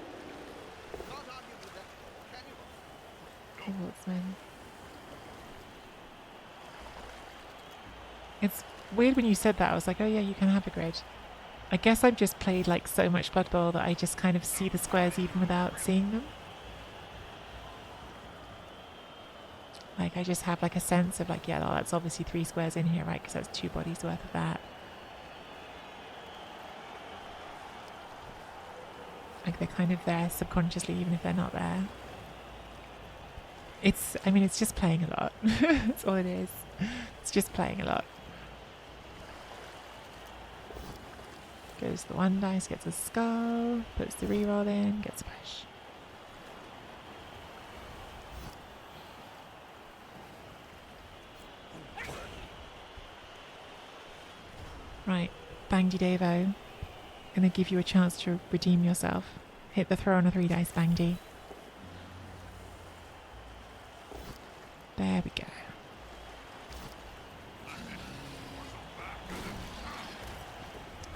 Wolfsman. It's weird when you said that. I was like, oh yeah, you can have a grid. I guess I've just played like so much Blood Bowl that I just kind of see the squares even without seeing them. Like, I just have like a sense of like, yeah, oh, that's obviously 3 squares in here, right? Because that's 2 bodies worth of that. Like, they're kind of there subconsciously, even if they're not there. I mean, it's just playing a lot. That's all it is. It's just playing a lot. Goes the 1 dice, gets a skull, puts the reroll in, gets a push. Right, Bangdy Davo. Gonna give you a chance to redeem yourself. Hit the throw on a 3 dice, Bangdy. There we go.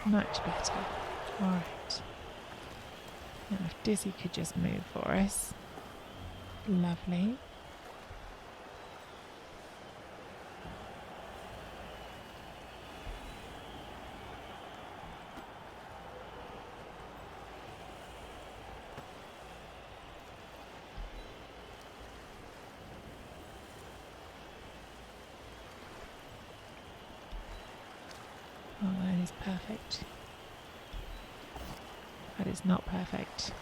Much better. Alright. Now if Dizzy could just move for us. Lovely. Oh, that is perfect. That is not perfect.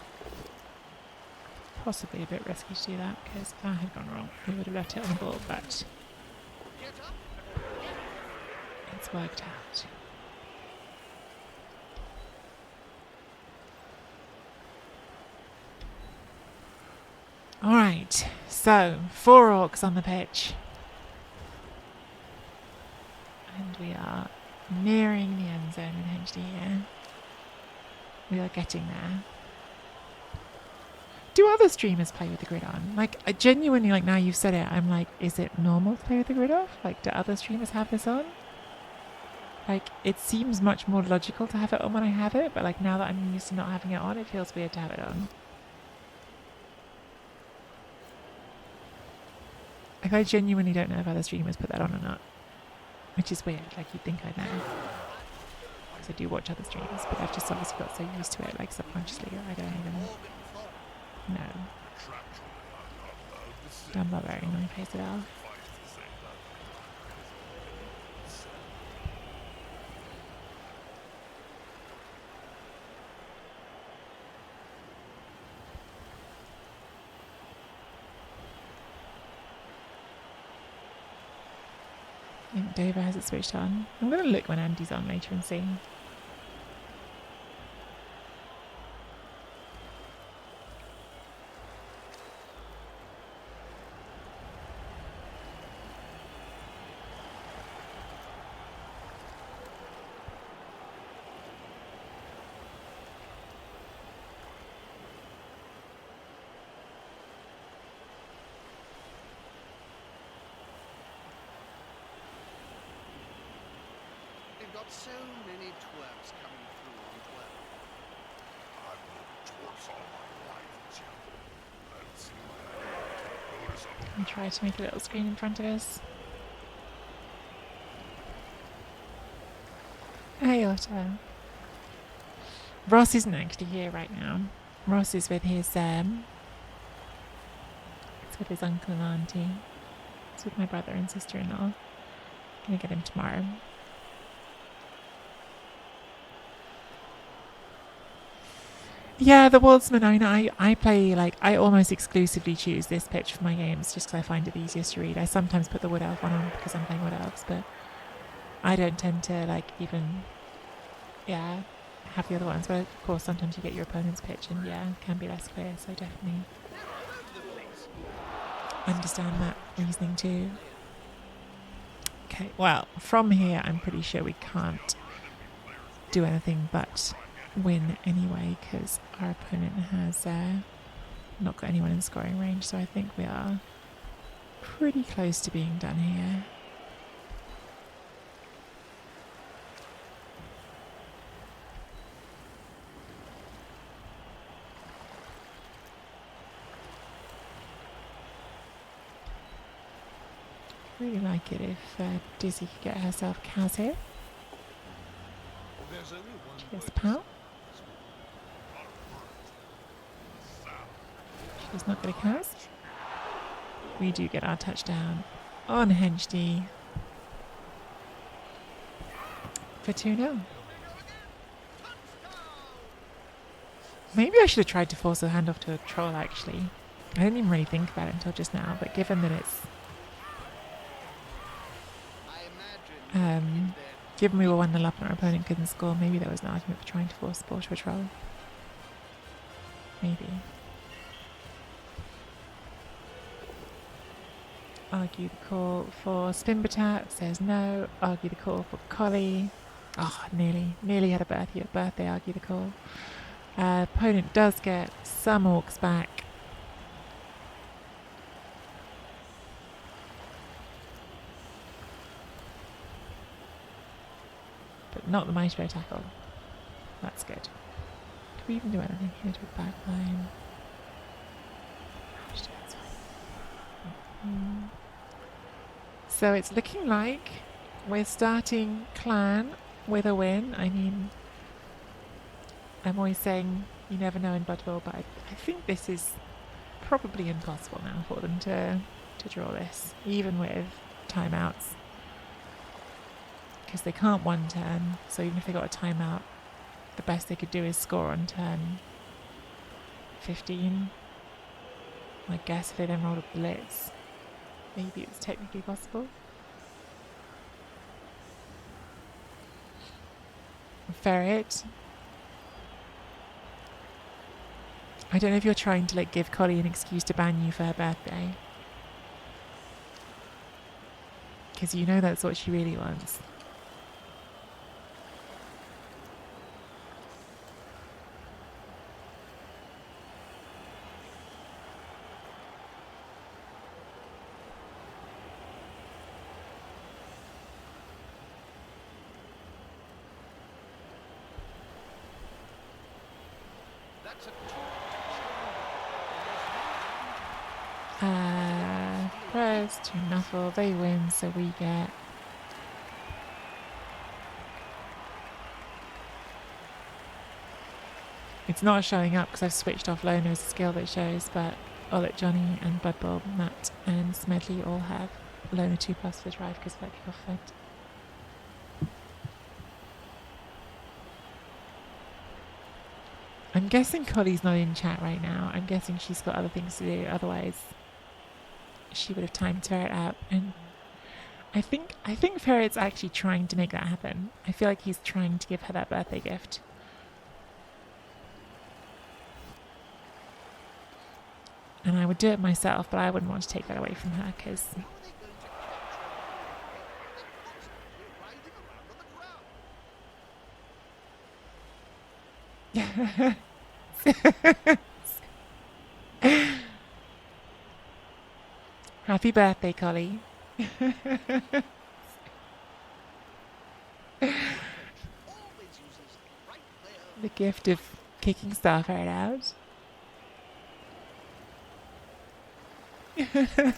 Possibly a bit risky to do that because that had gone wrong. We would have left it on the board, but it's worked out. Alright, so 4 orcs on the pitch. And we are nearing the end zone in HD here. We are getting there. Do other streamers play with the grid on? Like, I genuinely, like, now you've said it, I'm like, is it normal to play with the grid off? Like, do other streamers have this on? Like, it seems much more logical to have it on when I have it, but like, now that I'm used to not having it on, it feels weird to have it on. Like, I genuinely don't know if other streamers put that on or not. Which is weird, like, you'd think I'd know. Because I do watch other streams, but I've just obviously got so used to it, like, subconsciously, I don't even know. Damn barbarian, let me face it off. I think Dover has it switched on. I'm going to look when Andy's on later and see. They've got so many twerps coming through on 12. I've looked twerps all my life, Jim. I don't see why I notice them. And try to make a little screen in front of us. Hey Otto. Ross isn't actually here right now. Ross is with his it's with his uncle and auntie. It's with my brother and sister-in-law. Gonna get him tomorrow. Yeah, the Wardsman. I mean, I play, like, I almost exclusively choose this pitch for my games just because I find it the easiest to read. I sometimes put the Wood Elf one on because I'm playing Wood Elves, but I don't tend to, like, even, yeah, have the other ones. But of course, sometimes you get your opponent's pitch and, yeah, it can be less clear, so definitely understand that reasoning too. Okay, well, from here, I'm pretty sure we can't do anything but win anyway because our opponent has not got anyone in scoring range, so I think we are pretty close to being done here. Really like it if Dizzy could get herself Kaz here. There's only one She gets the pal. She does not get a Kaz. We do get our touchdown on Henchdy for 2-0. Maybe I should have tried to force a handoff to a troll actually. I didn't even really think about it until just now, but given that it's given we were 1-0 up and our opponent couldn't score, maybe there was an argument for trying to force the ball to a troll. Maybe. Argue the call for Spimbatat, says no. Argue the call for Collie. Oh, nearly had a birthday, argue the call. Opponent does get some orcs back. But not the mighty blow tackle. That's good. Do we even do anything here to a backline? So it's looking like we're starting Clan with a win. I mean, I'm always saying you never know in Blood Bowl, but I think this is probably impossible now for them to draw this, even with timeouts. Because they can't one turn, so even if they got a timeout, the best they could do is score on turn 15. I guess if they then rolled a blitz, maybe it's technically possible. Ferret. I don't know if you're trying to like give Collie an excuse to ban you for her birthday. Because you know that's what she really wants. Press to Nuffle, they win, so we get it's not showing up because I've switched off Loner as a skill that shows, but Olet, Johnny, and Budbulb, Matt, and Smedley all have Loner 2 plus for the drive because of that kickoff event. I'm guessing Collie's not in chat right now. I'm guessing she's got other things to do. Otherwise, she would have timed Ferret out. And I think Ferret's actually trying to make that happen. I feel like he's trying to give her that birthday gift. And I would do it myself, but I wouldn't want to take that away from her because How are they going to capture They're riding around on the ground? Happy birthday, Collie. Always uses right there. The gift of kicking Starfire out. Nothing good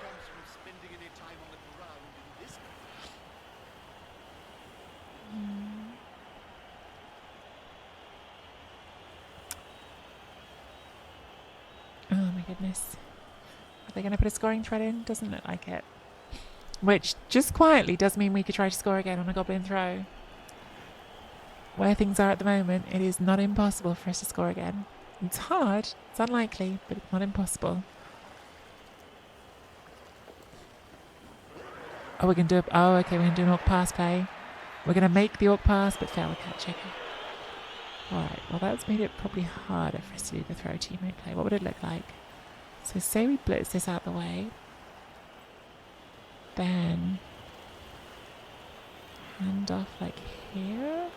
comes from spending any time on the ground in this country. Oh my goodness. Are they going to put a scoring thread in? Doesn't look like it. Which, just quietly, does mean we could try to score again on a goblin throw. Where things are at the moment, it is not impossible for us to score again. It's hard, it's unlikely, but it's not impossible. Oh, we're going to do we're going to do an orc pass play. We're going to make the orc pass, but fail the catch. Okay. Alright, well that's made it probably harder for us to do the throw teammate play. What would it look like? So say we blitz this out the way. Then hand off like here.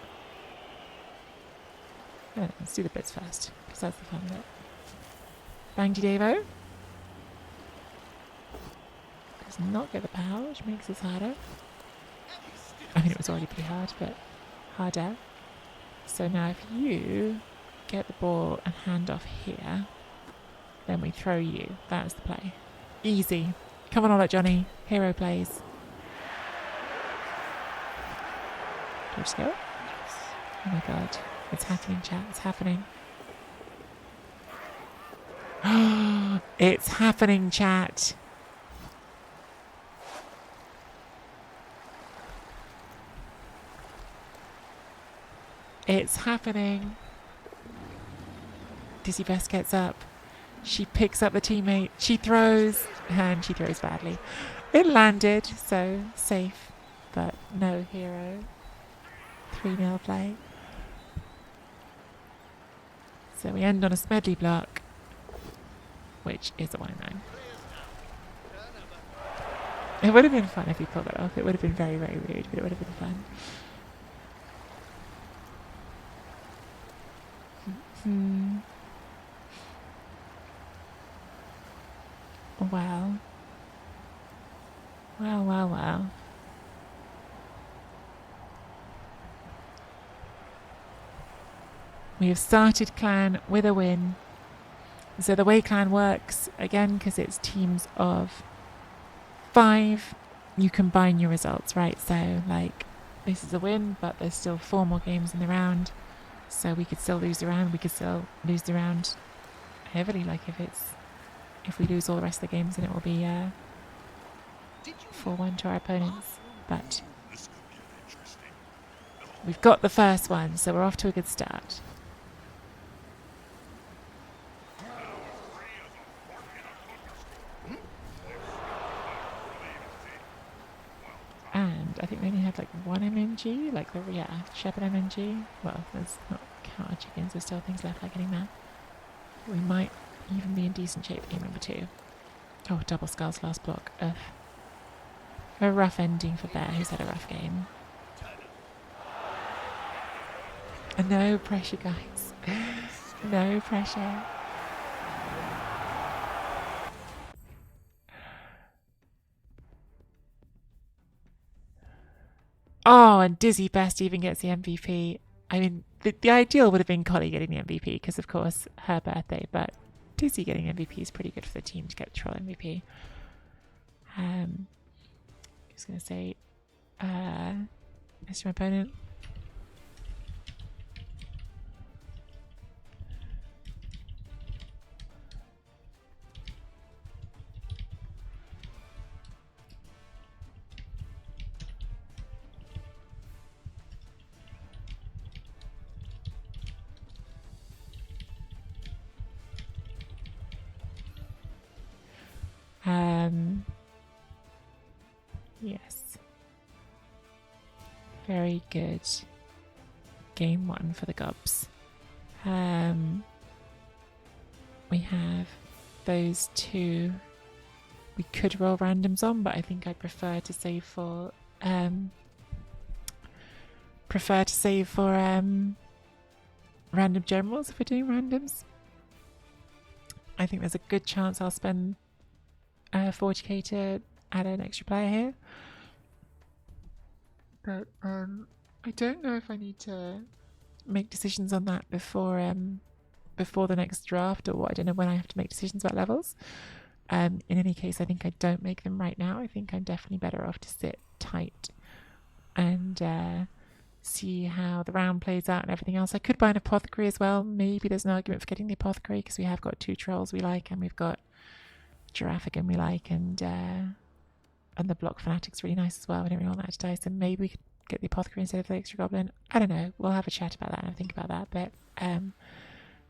Oh, let's do the blitz first, because that's the fun bit. Bang Davo. Does not get the power, which makes this harder. I mean, it was already pretty hard, but harder. So now if you get the ball and hand off here, then we throw you. That's the play. Easy. Come on, all right, Johnny. Hero plays. Do we just go? Oh my god. It's happening, chat. It's happening. It's happening, chat. It's happening. Dizzy Best gets up. She picks up the teammate. She throws. And she throws badly. It landed, so safe. But no hero. 3-0 play. So we end on a Smedley block, which is a 1-9. It would have been fun if we pulled that off. It would have been very, very rude, but it would have been fun. Wow. Wow, wow, wow. We have started clan with a win. So the way clan works, again, because it's teams of 5, you combine your results, right? So, like, this is a win, but there's still 4 more games in the round. So we could still lose the round. We could still lose the round heavily. Like, if we lose all the rest of the games, then it will be 4-1 to our opponents. But This could get interesting. we've got the first one, so we're off to a good start. And I think they only had like 1 MMG, like the Shepherd MMG. Well, there's not count our chickens, there's still things left like getting that. We might even be in decent shape for game number 2. Oh, double skulls last block. Ugh. A rough ending for Bear, who's had a rough game. No pressure, guys. No pressure. Oh, and Dizzy Best even gets the MVP. I mean, the ideal would have been Collie getting the MVP because, of course, her birthday. But Dizzy getting MVP is pretty good for the team to get the troll MVP. I was going to say, Mr. My opponent. Yes. Very good. Game 1 for the gobs. We have those 2 we could roll randoms on, but I think I'd prefer to save for random generals if we're doing randoms. I think there's a good chance I'll spend 40k to add an extra player here. But I don't know if I need to make decisions on that before the next draft or what. I don't know when I have to make decisions about levels. In any case, I think I don't make them right now. I think I'm definitely better off to sit tight and see how the round plays out and everything else. I could buy an apothecary as well. Maybe there's an argument for getting the apothecary because we have got 2 trolls we like, and we've got Giraffigan we like, and the block fanatic's really nice as well. We don't really want that to die, so maybe we could get the apothecary instead of the extra goblin. I don't know. We'll have a chat about that and think about that. But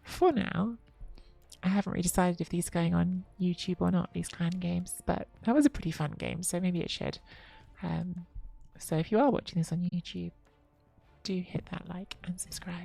for now, I haven't really decided if these are going on YouTube or not, these clan games, but that was a pretty fun game, so maybe it should. So if you are watching this on YouTube, do hit that like and subscribe.